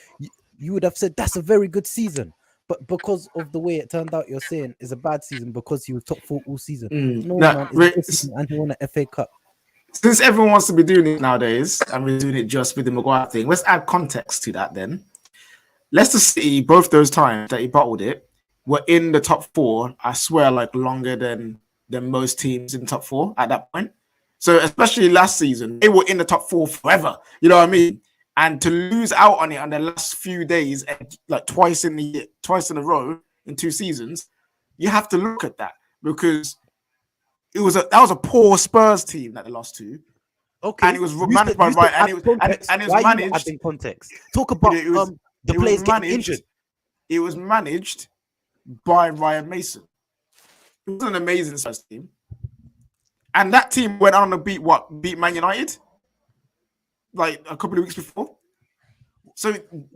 you would have said that's a very good season. But because of the way it turned out, you're saying is a bad season because he was top 4 all season. No, man, it's a good season and he won an FA Cup. Since everyone wants to be doing it nowadays, and we're doing it just with the Maguire thing, let's add context to that then. Leicester City, both those times that he bottled it, were in the top 4, I swear, like longer than most teams in the top 4 at that point. So especially last season, they were in the top 4 forever. You know what I mean? And to lose out on it on the last few days, like twice in a row in 2 seasons, you have to look at that because that was a poor Spurs team that they lost to. Okay, and it was managed by Ryan. And it was managed. Adding context. Talk about the players getting injured. It was managed by Ryan Mason. It was an amazing Spurs team, and that team went on to beat Man United like a couple of weeks before. So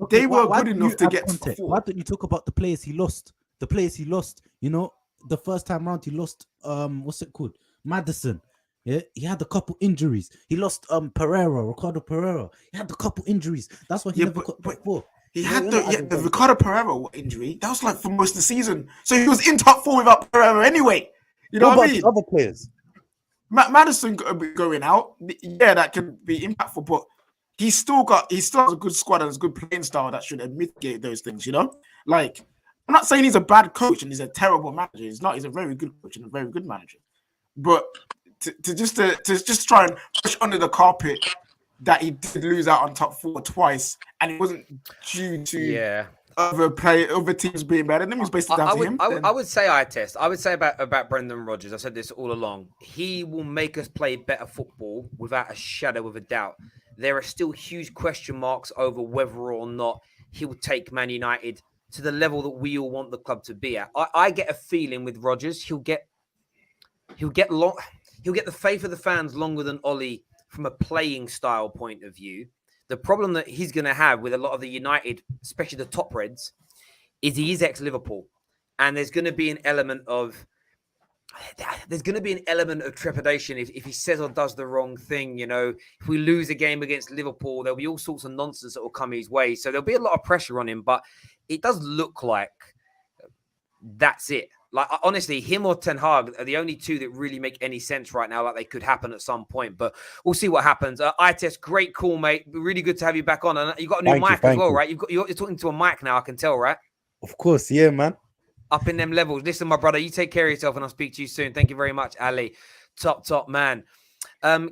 they were good enough to get context. Why don't you talk about the players he lost? The players he lost. You know, the first time round he lost. What's it called? Maddison. Yeah, he had a couple injuries. He lost Ricardo Pereira. He had a couple injuries. That's why he never got top 4. He had the Ricardo Pereira injury. That was like for most of the season. So he was in top 4 without Pereira anyway. You know what I mean? Other players. Madison going out. Yeah, that can be impactful, but he still has a good squad and a good playing style that should mitigate those things. You know, like I'm not saying he's a bad coach and he's a terrible manager. He's not. He's a very good coach and a very good manager. But to just try and push under the carpet that he did lose out on top 4 twice, and it wasn't due to other teams being better. Then it was basically down to him. I would say I would say about Brendan Rodgers. I've said this all along. He will make us play better football without a shadow of a doubt. There are still huge question marks over whether or not he will take Man United to the level that we all want the club to be at. I get a feeling with Rodgers, he'll get the faith of the fans longer than Ollie from a playing style point of view. The problem that he's going to have with a lot of the United, especially the top Reds, is he is ex-Liverpool. And there's going to be an element of trepidation if he says or does the wrong thing. You know, if we lose a game against Liverpool, there'll be all sorts of nonsense that will come his way. So there'll be a lot of pressure on him, but it does look like that's it. Like, honestly, him or Ten Hag are the only two that really make any sense right now. Like, they could happen at some point, but we'll see what happens. ITES, great call, mate. Really good to have you back on. And you got a new mic as well, right? You're talking to a mic now, I can tell, right? Of course, yeah, man. Up in them levels. Listen, my brother, you take care of yourself and I'll speak to you soon. Thank you very much, Ali. Top man.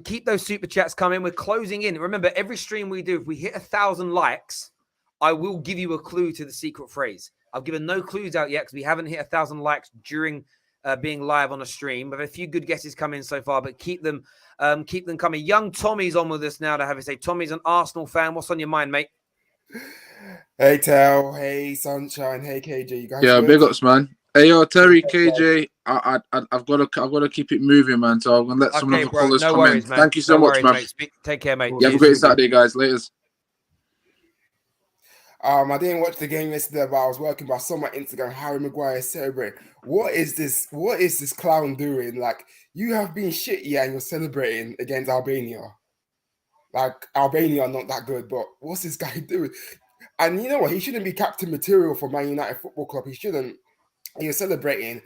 Keep those super chats coming. We're closing in. Remember, every stream we do, if we hit 1,000 likes, I will give you a clue to the secret phrase. I've given no clues out yet because we haven't hit 1,000 likes during being live on a stream. But a few good guesses come in so far, but keep them coming. Young Tommy's on with us now to have his say. Tommy's an Arsenal fan. What's on your mind, mate? Hey, Tal. Hey, Sunshine. Hey, KJ. You guys? Yeah, big ups, man. Hey, yo, Terry, KJ. I've got to keep it moving, man. So I'm gonna let some of the callers come in. Man. Thank you so much, man. Mate. Take care, mate. You have a great Saturday, guys. Laters. I didn't watch the game yesterday, but I was working. But I saw my Instagram. Harry Maguire celebrating. What is this? What is this clown doing? Like, you have been shitty and you're celebrating against Albania. Like, Albania are not that good, but what's this guy doing? And you know what? He shouldn't be captain material for Man United Football Club. He shouldn't. You're celebrating.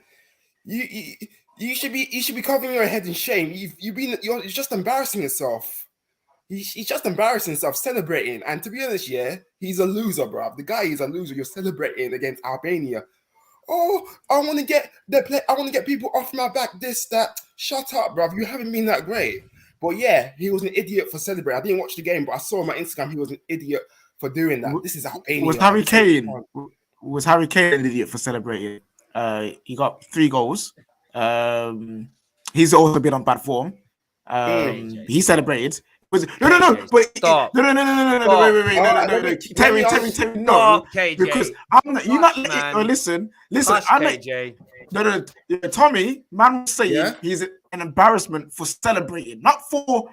You should be covering your head in shame. You're just embarrassing yourself. He's just embarrassing himself, celebrating. And to be honest, yeah, he's a loser, bruv. The guy is a loser. You're celebrating against Albania. Oh, I want to get people off my back. This, that. Shut up, bruv. You haven't been that great. But yeah, he was an idiot for celebrating. I didn't watch the game, but I saw on my Instagram he was an idiot for doing that. This is Albania. Was Harry Kane an idiot for celebrating? He got 3 goals. He's also been on bad form. He celebrated. Wait, Terry, no, because I'm not. You're not. Listen. No. Tommy, man, was saying he's an embarrassment for celebrating, not for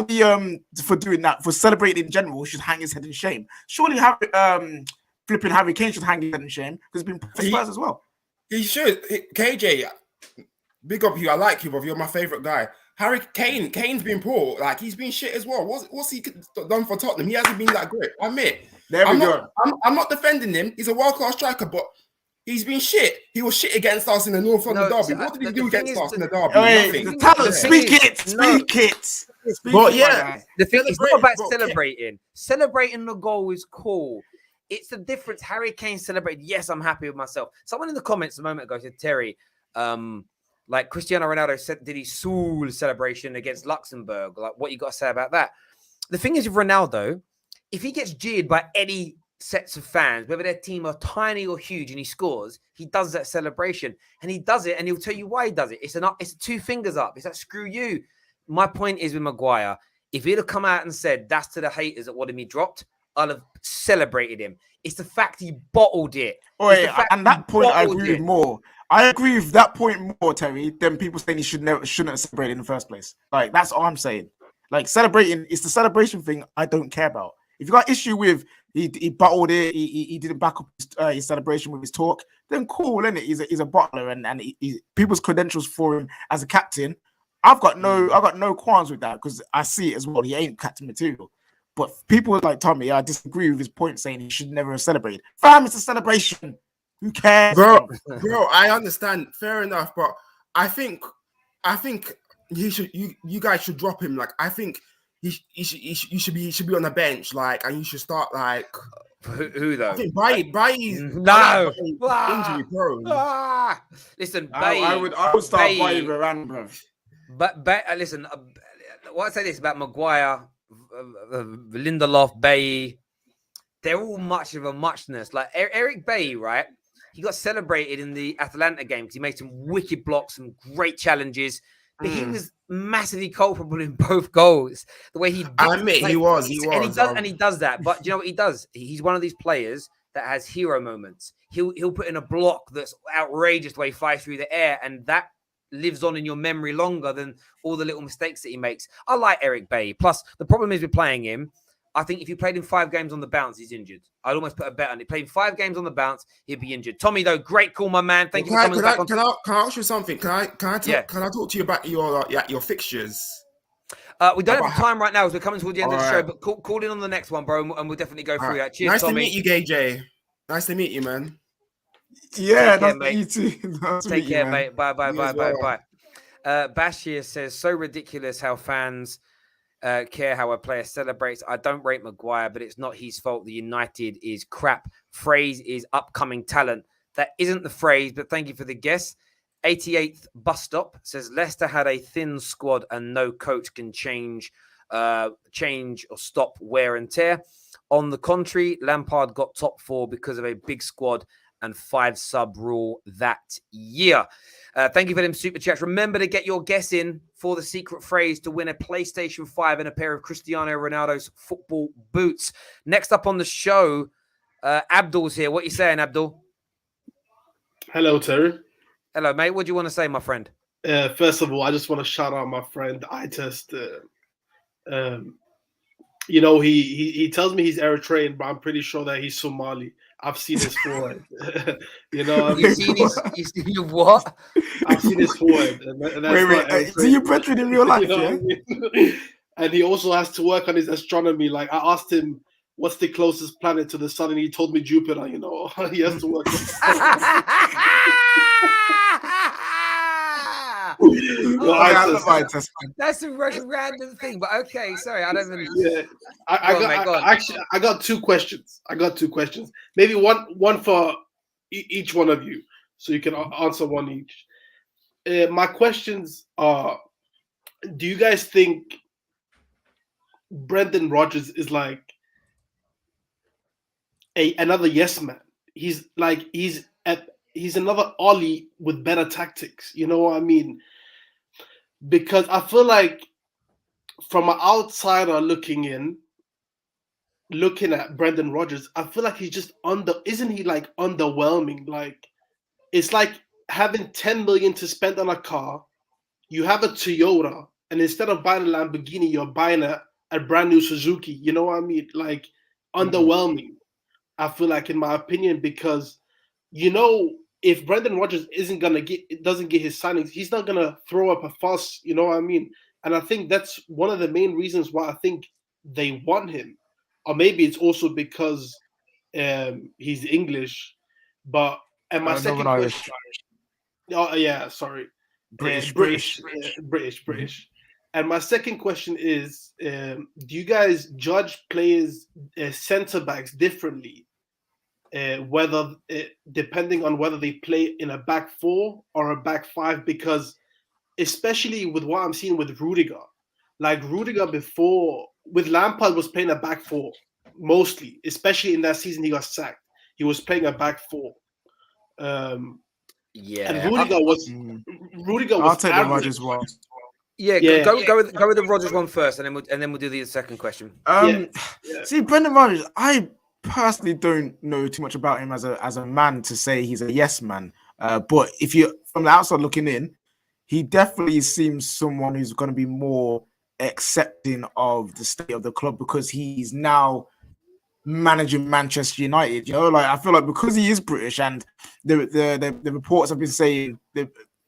doing that. For celebrating in general, should hang his head in shame. Surely, Harry Kane should hang his head in shame because he's been for Spurs as well. He should. KJ, big up you. I like you, bro. You're my favorite guy. Harry Kane's been poor. Like, he's been shit as well. What's he done for Tottenham? He hasn't been that great. I admit. I'm not defending him. He's a world-class striker, but he's been shit. He was shit against us in the North London derby. What did he do against us in the derby? Hey, the talent, speak it. But yeah, the thing is not about celebrating. Celebrating the goal is cool. It's the difference. Harry Kane celebrated. Yes, I'm happy with myself. Someone in the comments a moment ago said, Terry, like Cristiano Ronaldo said, did he Soul celebration against Luxembourg? Like, what you got to say about that? The thing is with Ronaldo, if he gets jeered by any sets of fans, whether their team are tiny or huge, and he scores, he does that celebration, and he does it, and he'll tell you why he does it. It's two fingers up. It's like, screw you. My point is with Maguire, if he'd have come out and said that's to the haters that wanted me dropped, I'll have celebrated him. It's the fact he bottled it. And that point I agree with more. I agree with that point more, Terry, than people saying he shouldn't have celebrated in the first place. Like, that's all I'm saying. Like, celebrating, it's the celebration thing I don't care about. If you got issue with he bottled it, he didn't back up his celebration with his talk, then cool, isn't it? He's a bottler, and people's credentials for him as a captain. I've got no qualms with that because I see it as well. He ain't captain material. But people like Tommy, I disagree with his point saying he should never have celebrated. Fam, it's a celebration. Who cares, bro? I understand. Fair enough, but I think he should. You guys should drop him. Like, I think he should be on the bench. Like, and you should start like. Who though? I think Bailly's no injury prone. Listen, Bailly, I would start Bailly Varane, bro. But listen, what I say this about Maguire, Lindelof, Bailly, they're all much of a muchness. Like Eric Bailly, right? He got celebrated in the Atalanta game because he made some wicked blocks, some great challenges. But he was massively culpable in both goals. The way he he was. And he does that. But do you know what he does? He's one of these players that has hero moments. He'll put in a block that's outrageous the way he flies through the air, and that lives on in your memory longer than all the little mistakes that he makes. I like Eric Bailly. Plus, the problem is with playing him, I think if you played him 5 games on the bounce, he's injured. I'd almost put a bet on it. Playing 5 games on the bounce, he'd be injured. Tommy, though, great call, my man. Thank you for coming back. Can I ask you something? Can I talk to you about your fixtures? We don't have time right now as we're coming towards the end of the show, but call in on the next one, bro, and we'll definitely go through that. Cheers, nice Tommy. To meet you, KJ. Nice to meet you, man. Yeah, nice to meet you too. Take care, mate. Bye. Bashir says, so ridiculous how fans care how a player celebrates. I don't rate Maguire, but it's not his fault. The United is crap. Phrase is upcoming talent. That isn't the phrase, but thank you for the guess. 88th bus stop says Leicester had a thin squad and no coach can change or stop wear and tear. On the contrary, Lampard got top 4 because of a big squad and 5 sub rule that year. Thank you for them super chats. Remember to get your guess in for the secret phrase to win a PlayStation 5 and a pair of Cristiano Ronaldo's football boots. Next up on the show, Abdul's here. What are you saying, Abdul? Hello, Terry. Hello, mate. What do you want to say, my friend? First of all, I just want to shout out my friend Itest. You know, he tells me he's Eritrean, but I'm pretty sure that he's Somali. I've seen his forehead. You know, you seen what? I've seen his forehead. And wait. So you brethren in real life, I mean? And he also has to work on his astronomy. Like, I asked him, what's the closest planet to the sun? And he told me Jupiter, you know. He has to work That's a random thing, but okay, sorry, I don't even. Yeah, I got 2 questions. Maybe one for each one of you, so you can answer one each. My questions are: do you guys think Brendan Rodgers is like another yes man? He's another Ollie with better tactics. You know what I mean? Because I feel like from an outsider looking at Brendan Rodgers, I feel like he's just isn't he like underwhelming? Like, it's like having 10 million to spend on a car. You have a Toyota, and instead of buying a Lamborghini, you're buying a brand new Suzuki. You know what I mean? Like, underwhelming. I feel like, in my opinion, because, you know, if Brendan Rodgers doesn't get his signings, he's not gonna throw up a fuss. You know what I mean? And I think that's one of the main reasons why I think they want him, or maybe it's also because he's English. But and my second Northern question, oh yeah, sorry, British. British. And my second question is, do you guys judge players, centre backs, differently? Whether depending on whether they play in a back four or a back five, because especially with what I'm seeing with Rudiger, like Rudiger before with Lampard was playing a back four mostly, especially in that season he got sacked. He was playing a back four. And Rudiger was I'll take the average. Rodgers one. Go with the Rodgers one first, and then we'll do the second question. See, Brendan Rodgers, I personally don't know too much about him as a man to say he's a yes man. But if you from the outside looking in, he definitely seems someone who's going to be more accepting of the state of the club because he's now managing Manchester United. You know, like I feel like because he is British and the reports have been saying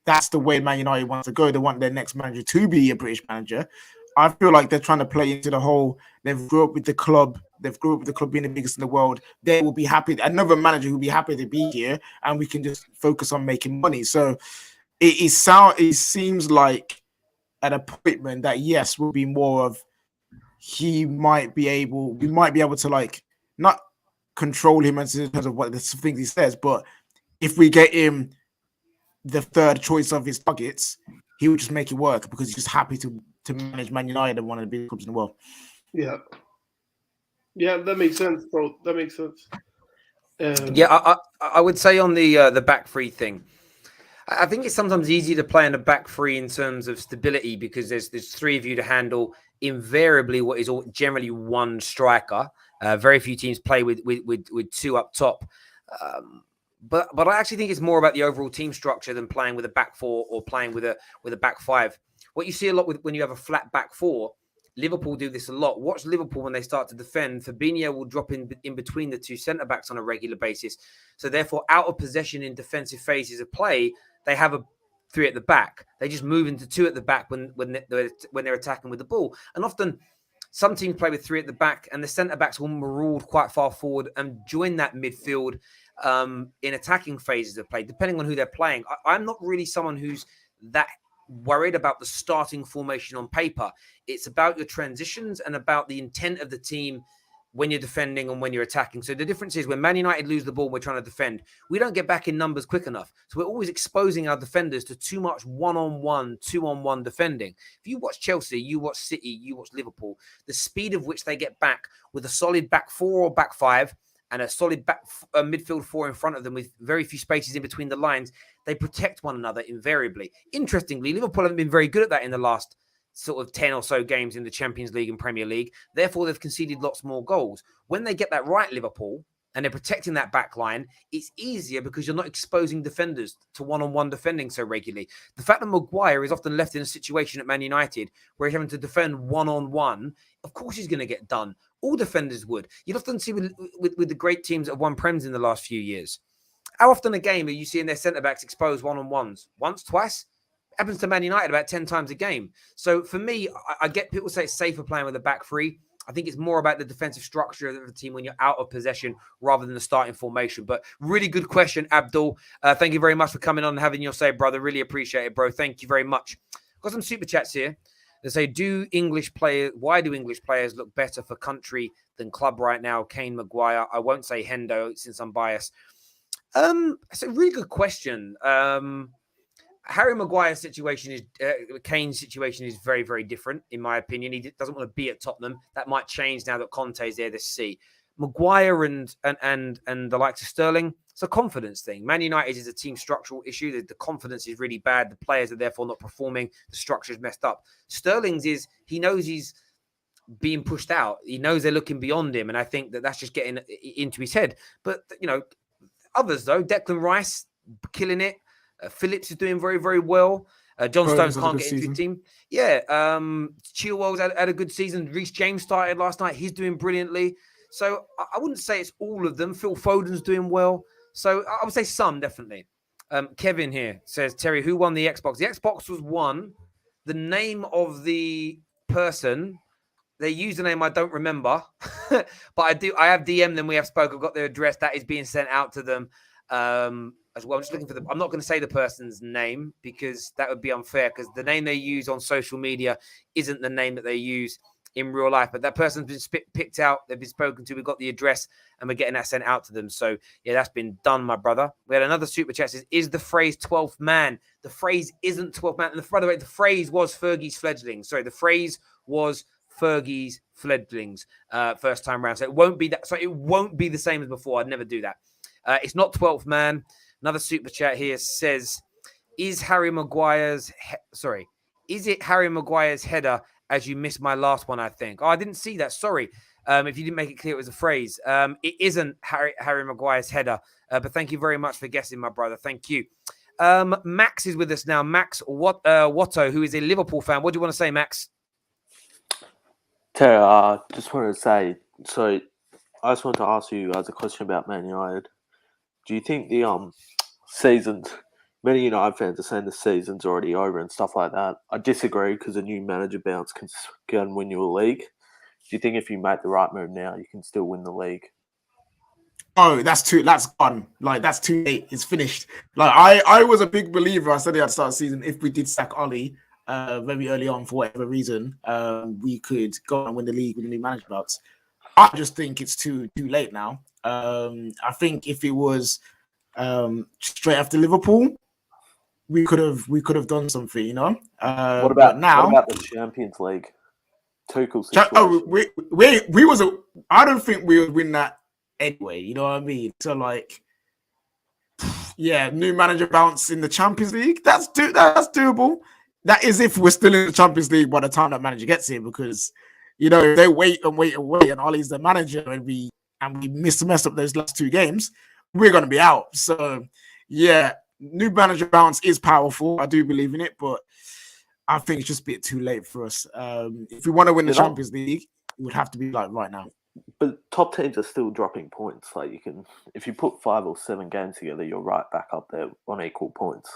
that's the way Man United wants to go. They want their next manager to be a British manager. I feel like they're trying to play into the whole. They've grew up with the club. They've grew up with the club being the biggest in the world. They will be happy. Another manager will be happy to be here, and we can just focus on making money. So it seems like an appointment that yes will be more of. We might be able to like not control him in terms of what the things he says, but if we get him the third choice of his targets, he will just make it work because he's just happy to manage Man United and one of the biggest clubs in the world. Yeah, that makes sense, bro. That makes sense. I would say on the back three thing, I think it's sometimes easier to play in a back three in terms of stability because there's three of you to handle invariably what is generally one striker. Very few teams play with two up top. But I actually think it's more about the overall team structure than playing with a back four or playing with a back five. What you see a lot when you have a flat back four, Liverpool do this a lot. Watch Liverpool when they start to defend. Fabinho will drop in between the two centre backs on a regular basis. So therefore, out of possession in defensive phases of play, they have a three at the back. They just move into two at the back when they're attacking with the ball. And often, some teams play with three at the back, and the centre backs will maraud quite far forward and join that midfield in attacking phases of play, depending on who they're playing. I'm not really someone who's that worried about the starting formation on paper. It's about your transitions and about the intent of the team when you're defending and when you're attacking. So the difference is when Man United lose the ball, we're trying to defend. We don't get back in numbers quick enough. So we're always exposing our defenders to too much one-on-one, two-on-one defending. If you watch Chelsea, you watch City, you watch Liverpool, the speed of which they get back with a solid back four or back five and a solid back midfield four in front of them with very few spaces in between the lines, they protect one another invariably. Interestingly, Liverpool haven't been very good at that in the last sort of 10 or so games in the Champions League and Premier League. Therefore, they've conceded lots more goals. When they get that right, Liverpool, and they're protecting that back line, it's easier because you're not exposing defenders to one-on-one defending so regularly. The fact that Maguire is often left in a situation at Man United where he's having to defend one-on-one, of course he's going to get done. All defenders would. You'd often see with the great teams that have won Prems in the last few years. How often a game are you seeing their centre-backs exposed one-on-ones? Once, twice? It happens to Man United about 10 times a game. So for me, I get people say it's safer playing with a back three. I think it's more about the defensive structure of the team when you're out of possession rather than the starting formation. But really good question, Abdul. Thank you very much for coming on and having your say, brother. Really appreciate it, bro. Thank you very much. Got some super chats here. They say, why do English players look better for country than club right now? Kane, Maguire. I won't say Hendo since I'm biased. It's a really good question. Harry Maguire's situation is Kane's situation is very, very different, in my opinion. He doesn't want to be at Tottenham. That might change now that Conte's there this season. Maguire and the likes of Sterling, it's a confidence thing. Man United is a team structural issue. The confidence is really bad. The players are therefore not performing. The structure is messed up. Sterling's is he knows he's being pushed out. He knows they're looking beyond him, and I think that's just getting into his head. But others though, Declan Rice killing it. Phillips is doing very, very well. John Stones can't get into the team. Yeah. Chilwell's had a good season. Reece James started last night. He's doing brilliantly. So I wouldn't say it's all of them. Phil Foden's doing well. So I would say some, definitely. Kevin here says, Terry, who won the Xbox? The Xbox was won. The name of the person, their username I don't remember, but I have DM'd them. We have spoken. I've got their address. That is being sent out to them as well. I'm just looking for I'm not going to say the person's name because that would be unfair because the name they use on social media isn't the name that they use in real life. But that person's been picked out. They've been spoken to. We've got the address and we're getting that sent out to them. So, yeah, that's been done, my brother. We had another super chat says, is the phrase 12th man? The phrase isn't 12th man. And by the way, the phrase was Fergie's fledglings. Sorry, the phrase was Fergie's fledglings first time round. So it won't be that. So it won't be the same as before. I'd never do that. It's not 12th man. Another super chat here says, is it Harry Maguire's header as you missed my last one, I think? Oh, I didn't see that. Sorry. If you didn't make it clear it was a phrase. It isn't Harry Maguire's header. But thank you very much for guessing, my brother. Thank you. Max is with us now. Max Watto, who is a Liverpool fan. What do you want to say, Max? Terry, I just wanted to say, so I just wanted to ask you guys a question about Man United. Do you think the seasons, many United fans are saying the season's already over and stuff like that. I disagree because a new manager bounce can win you a league. Do you think if you make the right move now, you can still win the league? Oh, that's gone. Like, that's too late. It's finished. Like, I was a big believer. I said at the start of the season, if we did sack Ollie very early on for whatever reason, we could go and win the league with a new manager bounce. I just think it's too late now. I think if it was straight after Liverpool, we could have done something, you know. What about the Champions League? Tuchel's situation. I don't think we would win that anyway. You know what I mean? So like, yeah, new manager bounce in the Champions League. That's doable. That is if we're still in the Champions League by the time that manager gets here, because you know if they wait, and Ollie's the manager, and we mess up those last two games, we're gonna be out. So yeah, new manager bounce is powerful. I do believe in it, but I think it's just a bit too late for us. If we want to win the Champions League, it would have to be like right now. But top teams are still dropping points. Like, you can, if you put 5 or 7 games together, you're right back up there on equal points.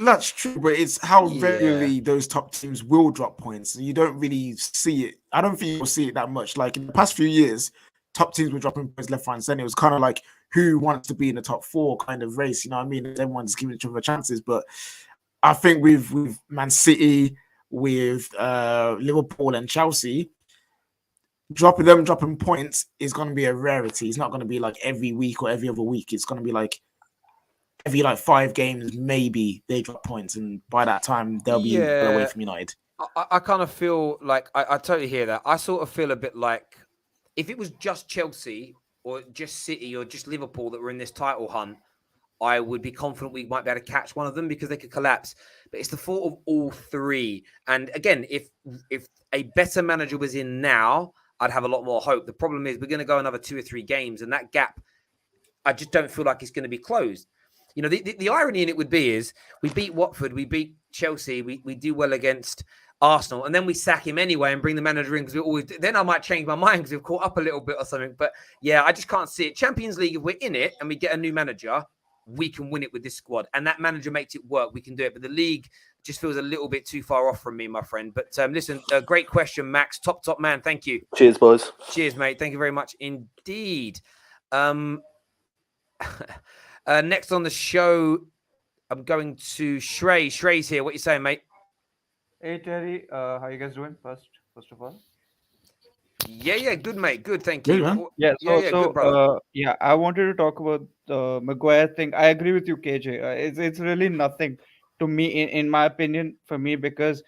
That's true, but it's how rarely those top teams will drop points. You don't really see it. I don't think you'll see it that much. Like in the past few years, top teams were dropping points left, right, and center. It was kind of like who wants to be in the top 4 kind of race. You know what I mean? Everyone's giving each other chances. But I think with Man City, with Liverpool and Chelsea, dropping points is going to be a rarity. It's not going to be like every week or every other week. It's going to be like every 5 games, maybe they drop points, and by that time they'll be away from United. I kind of feel like I totally hear that. I sort of feel a bit like if it was just Chelsea or just City or just Liverpool that were in this title hunt, I would be confident we might be able to catch one of them because they could collapse. But it's the fault of all 3. And again, if a better manager was in now, I'd have a lot more hope. The problem is we're going to go another 2 or 3 games, and that gap, I just don't feel like it's going to be closed. You know, the irony in it would be is we beat Watford, we beat Chelsea, we do well against Arsenal, and then we sack him anyway and bring the manager in because then I might change my mind because we've caught up a little bit or something. But yeah, I just can't see it. Champions League, if we're in it and we get a new manager, we can win it with this squad, and that manager makes it work. We can do it, but the league just feels a little bit too far off from me, my friend. But listen, great question, Max. Top man. Thank you. Cheers, boys. Cheers, mate. Thank you very much indeed. Next on the show, I'm going to Shrey. Shrey's here. What you saying, mate? Hey, Terry. How you guys doing? First of all. Yeah, good, mate. Good, thank you. Yeah, good, I wanted to talk about the Maguire thing. I agree with you, KJ. It's really nothing to me, in my opinion, for me, because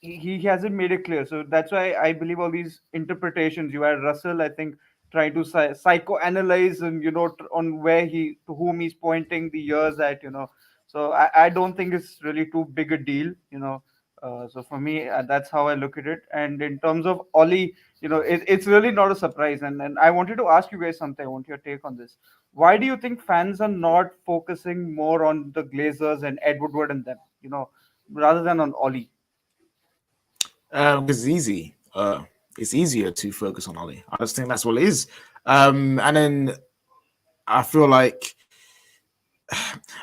he hasn't made it clear. So that's why I believe all these interpretations. You had Russell, I think, trying to psychoanalyze and on where to whom he's pointing the years at. So I don't think it's really too big a deal. So for me, that's how I look at it. And in terms of Ollie, it's really not a surprise. And I wanted to ask you guys something. I want your take on this. Why do you think fans are not focusing more on the Glazers and Ed Woodward and them, rather than on Ollie? Because it's easy. It's easier to focus on Ollie. I just think that's what it is. And then I feel like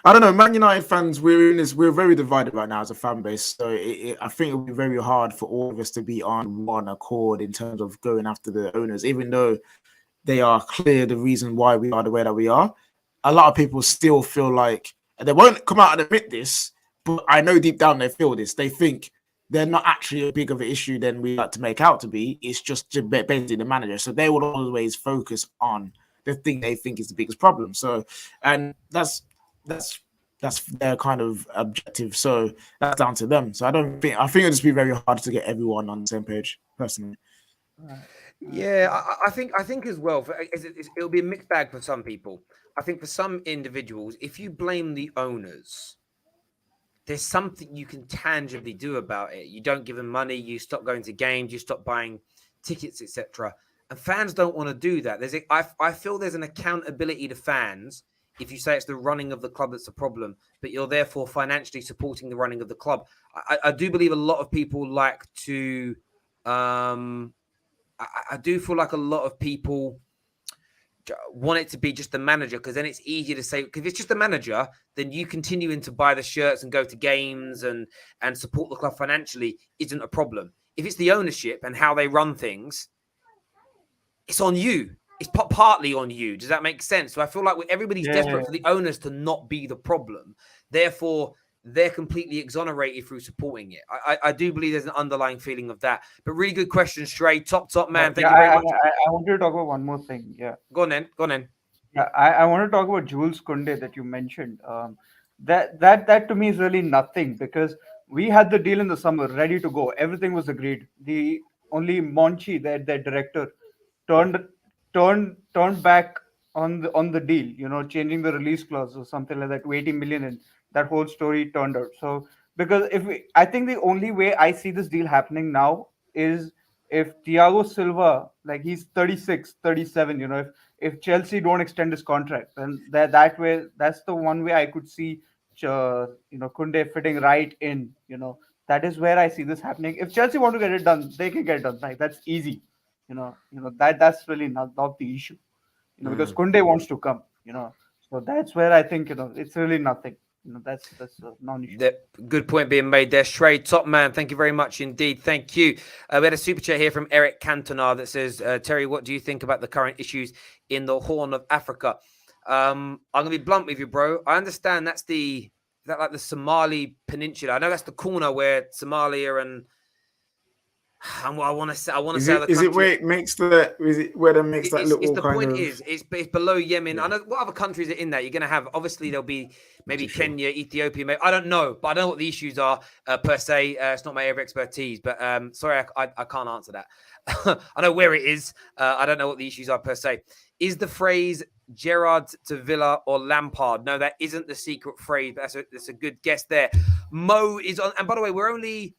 I don't know. Man United fans, we're very divided right now as a fan base. So I think it will be very hard for all of us to be on one accord in terms of going after the owners, even though they are clear the reason why we are the way that we are. A lot of people still feel like, and they won't come out and admit this, but I know deep down they feel this. They think they're not actually a big of an issue than we like to make out to be. It's just basically the manager. So they will always focus on the thing they think is the biggest problem. So, and that's their kind of objective. So that's down to them. So I think it'll just be very hard to get everyone on the same page, personally. Yeah, I think as well. It'll be a mixed bag for some people. I think for some individuals, if you blame the owners, there's something you can tangibly do about it. You don't give them money, you stop going to games, you stop buying tickets, etc. And fans don't want to do that. I feel there's an accountability to fans if you say it's the running of the club that's a problem, but you're therefore financially supporting the running of the club. I do believe a lot of people like to. I do feel like a lot of people want it to be just the manager, because then it's easier to say, because if it's just the manager, then you continuing to buy the shirts and go to games and support the club financially isn't a problem. If it's the ownership and how they run things, it's on you. It's partly on you. Does that make sense? So I feel like everybody's desperate for the owners to not be the problem. Therefore, they're completely exonerated through supporting it. I do believe there's an underlying feeling of that. But really good question, Stray. Top man. Thank you very much. I wanted to talk about one more thing. Yeah. Go on then. Yeah, I want to talk about Jules Kounde that you mentioned. That to me is really nothing, because we had the deal in the summer ready to go. Everything was agreed. The only Monchi, their director, turned back on the deal. You know, changing the release clause or something like that to 80 million, and that whole story turned out. So because I think the only way I see this deal happening now is if Thiago Silva, like he's 36, 37, you know, if Chelsea don't extend his contract, then that way, that's the one way I could see, Kounde fitting right in. You know, that is where I see this happening. If Chelsea want to get it done, they can get it done. Like, that's easy. That's really not the issue. Because Kounde wants to come. So that's where I think it's really nothing. That's a non-issue. Good point being made there, Shrey. Top man, thank you very much indeed. Thank you. We had a super chat here from Eric Cantona that says, Terry, what do you think about the current issues in the Horn of Africa? I'm gonna be blunt with you, bro. I understand that's the Somali Peninsula. I know that's the corner where Somalia and I want to say. Is it where it makes the? Is it where it makes that little? The point is, it's below Yemen. Yeah. I know what other countries are in there. You're going to have, obviously, there'll be maybe Kenya, Ethiopia. Maybe, I don't know, but I don't know what the issues are per se. It's not my area of expertise, but sorry, I can't answer that. I know where it is. I don't know what the issues are per se. Is the phrase Gerrard to Villa or Lampard? No, that isn't the secret phrase. But that's a good guess there. Mo is on, and by the way, we're only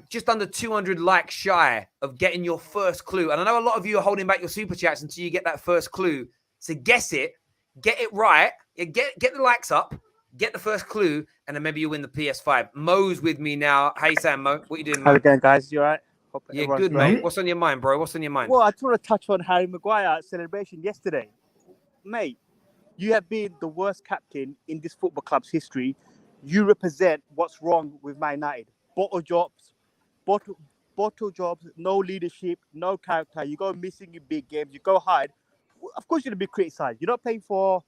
just under 200 likes shy of getting your first clue. And I know a lot of you are holding back your super chats until you get that first clue. So guess it, get it right, get the likes up, get the first clue, and then maybe you win the PS5. Mo's with me now. Hey, Sam, Mo, what you doing, man? How again, guys? You all right? Yeah, good, mate. What's on your mind, bro? What's on your mind? Well, I just want to touch on Harry Maguire celebration yesterday. Mate, you have been the worst captain in this football club's history. You represent what's wrong with Man United. Bottle jobs, no leadership, no character. You go missing in big games. You go hide. Of course, you're gonna be criticised. You're not playing for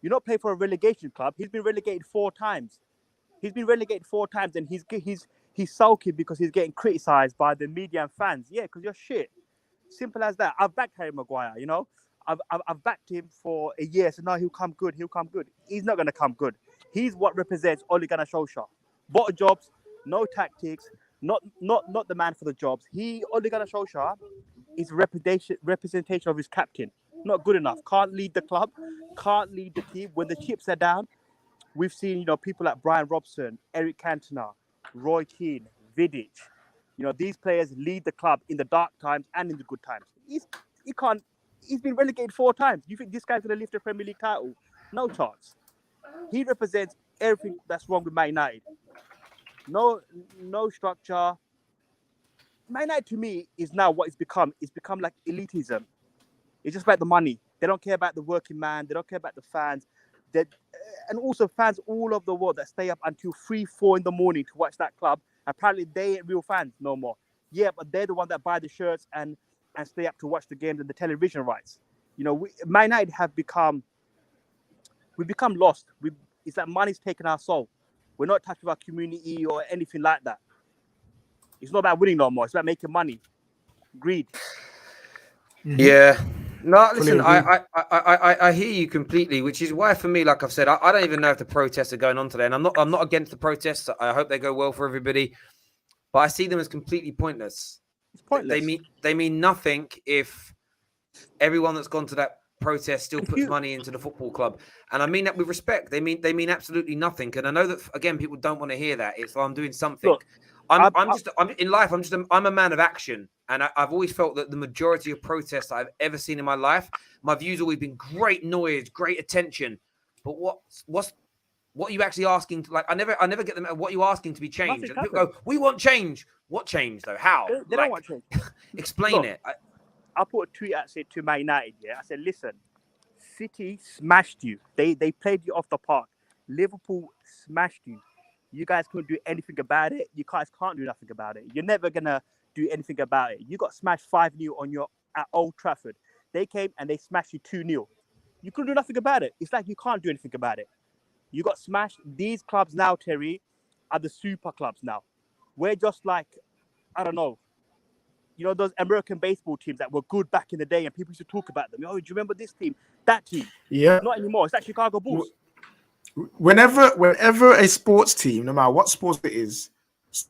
a relegation club. He's been relegated 4 times. And he's sulking because he's getting criticised by the media and fans. Yeah, because you're shit. Simple as that. I've backed Harry Maguire. I've backed him for a year. So now he'll come good. He's not gonna come good. He's what represents Ole Gunnar Solskjaer. Bottle jobs, no tactics. Not the man for the jobs. Ole Gunnar Solskjaer is representation of his captain. Not good enough. Can't lead the club. Can't lead the team. When the chips are down, we've seen people like Brian Robson, Eric Cantona, Roy Keane, Vidic. These players lead the club in the dark times and in the good times. He can't. He's been relegated 4 times. You think this guy's gonna lift a Premier League title? No chance. He represents everything that's wrong with Man United. No structure. Man United to me is now what it's become. It's become like elitism. It's just about the money. They don't care about the working man. They don't care about the fans. That, and also fans all over the world that stay up until 3, 4 in the morning to watch that club. Apparently, they ain't real fans no more. Yeah, but they're the ones that buy the shirts and stay up to watch the games and the television rights. You know, Man United have become lost. It's like money's taken our soul. We're not touched with our community or anything like that. It's not about winning no more. It's about making money. Greed. Yeah. No, listen, Fully agree. I hear you completely, which is why for me, like I've said, I don't even know if the protests are going on today. And I'm not against the protests. I hope they go well for everybody. But I see them as completely pointless. It's pointless. They mean nothing if everyone that's gone to that protest still puts money into the football club. And I mean that with respect. They mean absolutely nothing. And I know that, again, people don't want to hear that. It's like I'm doing something. Look, I'm in life. I'm a man of action, and I've always felt that the majority of protests that I've ever seen in my life, my view's always been great noise, great attention. But what are you actually asking? I never get them. What are you asking to be changed? And people go, we want change. What change though? How? They don't want change. Explain it. I put a tweet out said to Man United. Yeah, I said, listen, City smashed you. They played you off the park. Liverpool smashed you. You guys couldn't do anything about it. You guys can't do nothing about it. You're never gonna do anything about it. You got smashed 5-0 at Old Trafford. They came and they smashed you 2-0. You couldn't do nothing about it. It's like you can't do anything about it. You got smashed. These clubs now, Terry, are the super clubs now. We're just like, I don't know. You know, those American baseball teams that were good back in the day and people used to talk about them. Oh, do you remember this team? That team. Yeah. Not anymore. It's like Chicago Bulls. Whenever a sports team, no matter what sport it is,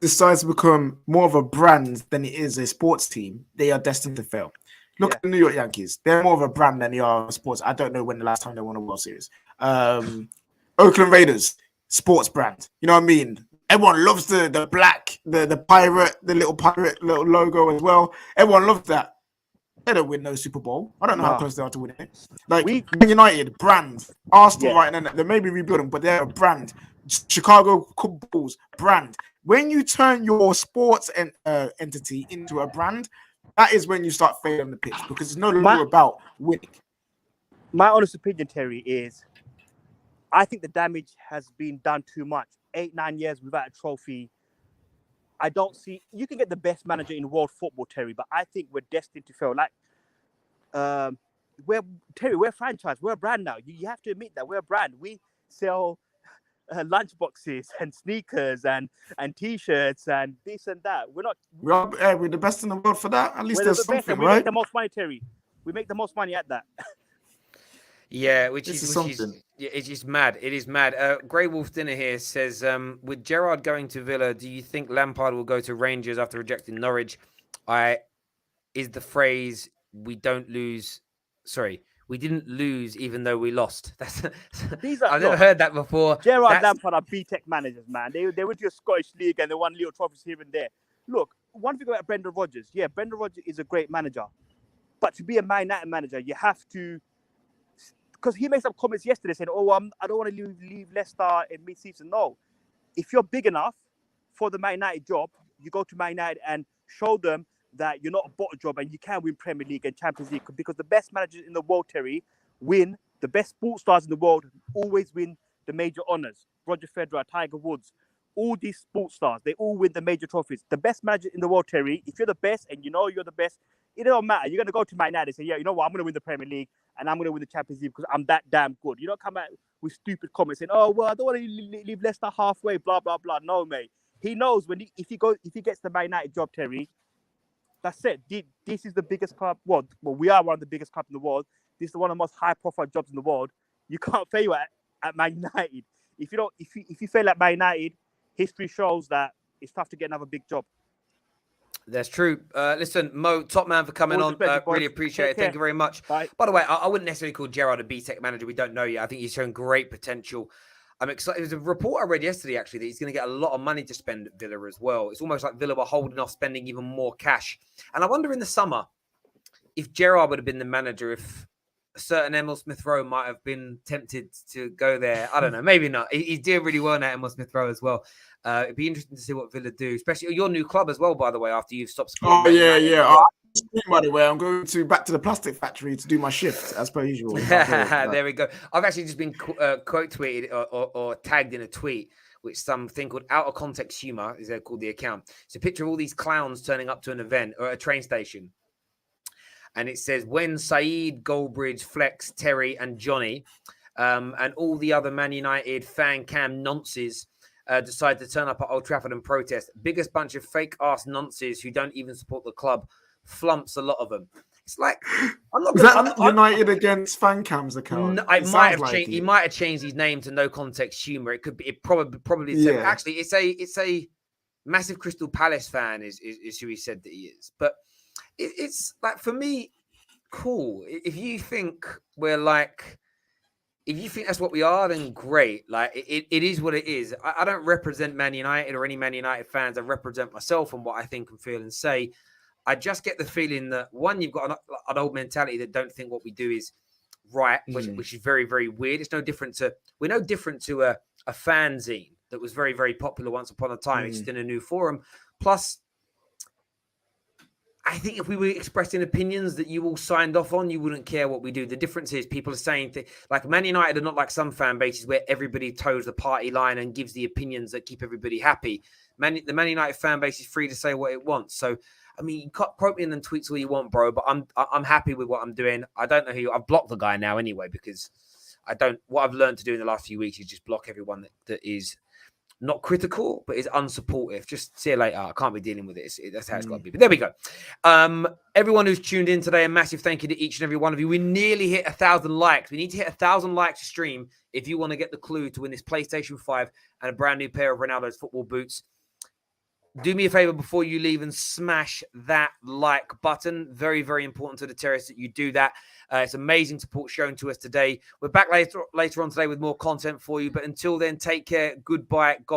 decides to become more of a brand than it is a sports team, they are destined to fail. Look at the New York Yankees. They're more of a brand than they are a sports. I don't know when the last time they won a World Series. Oakland Raiders, sports brand. You know what I mean? Everyone loves the black, the pirate, the little pirate little logo as well. Everyone loves that. They don't win no Super Bowl. I don't know how close they are to winning it. Like United, brand. Arsenal right now, they may be rebuilding, but they're a brand. Chicago Bulls, brand. When you turn your sports entity into a brand, that is when you start failing on the pitch because it's no longer about winning. My honest opinion, Terry, is I think the damage has been done too much. 8-9 years without a trophy. I don't see. You can get the best manager in world football, Terry, but I think we're destined to fail. Like, we're a franchise. We're a brand now. You have to admit that we're a brand. We sell lunch boxes and sneakers and T-shirts and this and that. We're the best in the world for that. At least there's something, we right? make the most money, Terry. We make the most money at that. Yeah, which is it's just mad. It is mad. Grey Wolf Dinner here says, with Gerrard going to Villa, do you think Lampard will go to Rangers after rejecting Norwich? Is the phrase we didn't lose even though we lost. I've never heard that before. Gerrard Lampard are BTEC managers, man. They went to a Scottish league and they won little trophies here and there. Look, one thing about Brendan Rodgers, Brendan Rodgers is a great manager. But to be a Man United manager, you have to, because he made some comments yesterday saying, I don't want to leave Leicester in mid-season. No. If you're big enough for the Man United job, you go to Man United and show them that you're not a bottom job and you can win Premier League and Champions League, because the best managers in the world, Terry, win. The best sports stars in the world always win the major honours. Roger Federer, Tiger Woods, all these sports stars, they all win the major trophies. The best manager in the world, Terry, if you're the best and you know you're the best, it don't matter. You're going to go to Man United and say, you know what, I'm going to win the Premier League and I'm going to win the Champions League because I'm that damn good. You don't come out with stupid comments saying, I don't want to leave Leicester halfway, blah, blah, blah. No, mate. He knows if he gets the Man United job, Terry, that's it. This is the biggest club. Well, we are one of the biggest clubs in the world. This is one of the most high-profile jobs in the world. You can't fail at Man United. If you fail at Man United, history shows that it's tough to get another big job. That's true. Listen, Mo, top man for coming on. Really appreciate it. Thank you very much. Bye. By the way, I wouldn't necessarily call Gerrard a BTEC manager. We don't know yet. I think he's shown great potential. I'm excited. There's a report I read yesterday, actually, that he's going to get a lot of money to spend at Villa as well. It's almost like Villa were holding off spending even more cash. And I wonder in the summer if Gerrard would have been the manager if a certain Emil Smith Rowe might have been tempted to go there. I don't know, maybe not. He's doing really well now, Emil Smith Rowe as well. It'd be interesting to see what Villa do, especially your new club as well, by the way, after you've stopped supporting. Oh, yeah. By the way, I'm going back to the plastic factory to do my shift as per usual. There we go. I've actually just been quote tweeted or tagged in a tweet, which something called Out of Context Humor is called the account. It's a picture of all these clowns turning up to an event or a train station. And it says, when Saeed, Goldbridge, Flex, Terry and Johnny and all the other Man United fan cam nonces decide to turn up at Old Trafford and protest. Biggest bunch of fake ass nonces who don't even support the club. Flumps a lot of them. It's like I'm not. Is that United against fan cams account? No, he might have changed his name to No Context Humor. It could be. It probably. Yeah. Actually, it's a massive Crystal Palace fan. Is who he said that he is. But it's like, for me, cool. If you think we're like. If you think that's what we are, then great. Like it is what it is. I don't represent Man United or any Man United fans. I represent myself and what I think and feel and say. I just get the feeling that, one, you've got an old mentality that don't think what we do is right, which is very, very weird. It's no different to a fanzine that was very, very popular once upon a time. It's just in a new forum. Plus, I think if we were expressing opinions that you all signed off on, you wouldn't care what we do. The difference is people are saying things like Man United are not like some fan bases where everybody toes the party line and gives the opinions that keep everybody happy. The Man United fan base is free to say what it wants. So, I mean, you can't quote me in them tweets all you want, bro, but I'm happy with what I'm doing. I don't know I've blocked the guy now anyway, because what I've learned to do in the last few weeks is just block everyone that is not critical, but is unsupportive. Just see you later. I can't be dealing with it. That's how it's got to be. But there we go. Everyone who's tuned in today, a massive thank you to each and every one of you. We nearly hit 1,000 likes. We need to hit 1,000 likes to stream if you want to get the clue to win this PlayStation 5 and a brand new pair of Ronaldo's football boots. Do me a favor before you leave and smash that like button. Very, very important to the Terrace that you do that. It's amazing support shown to us today. We're back later on today with more content for you. But until then, take care. Goodbye. God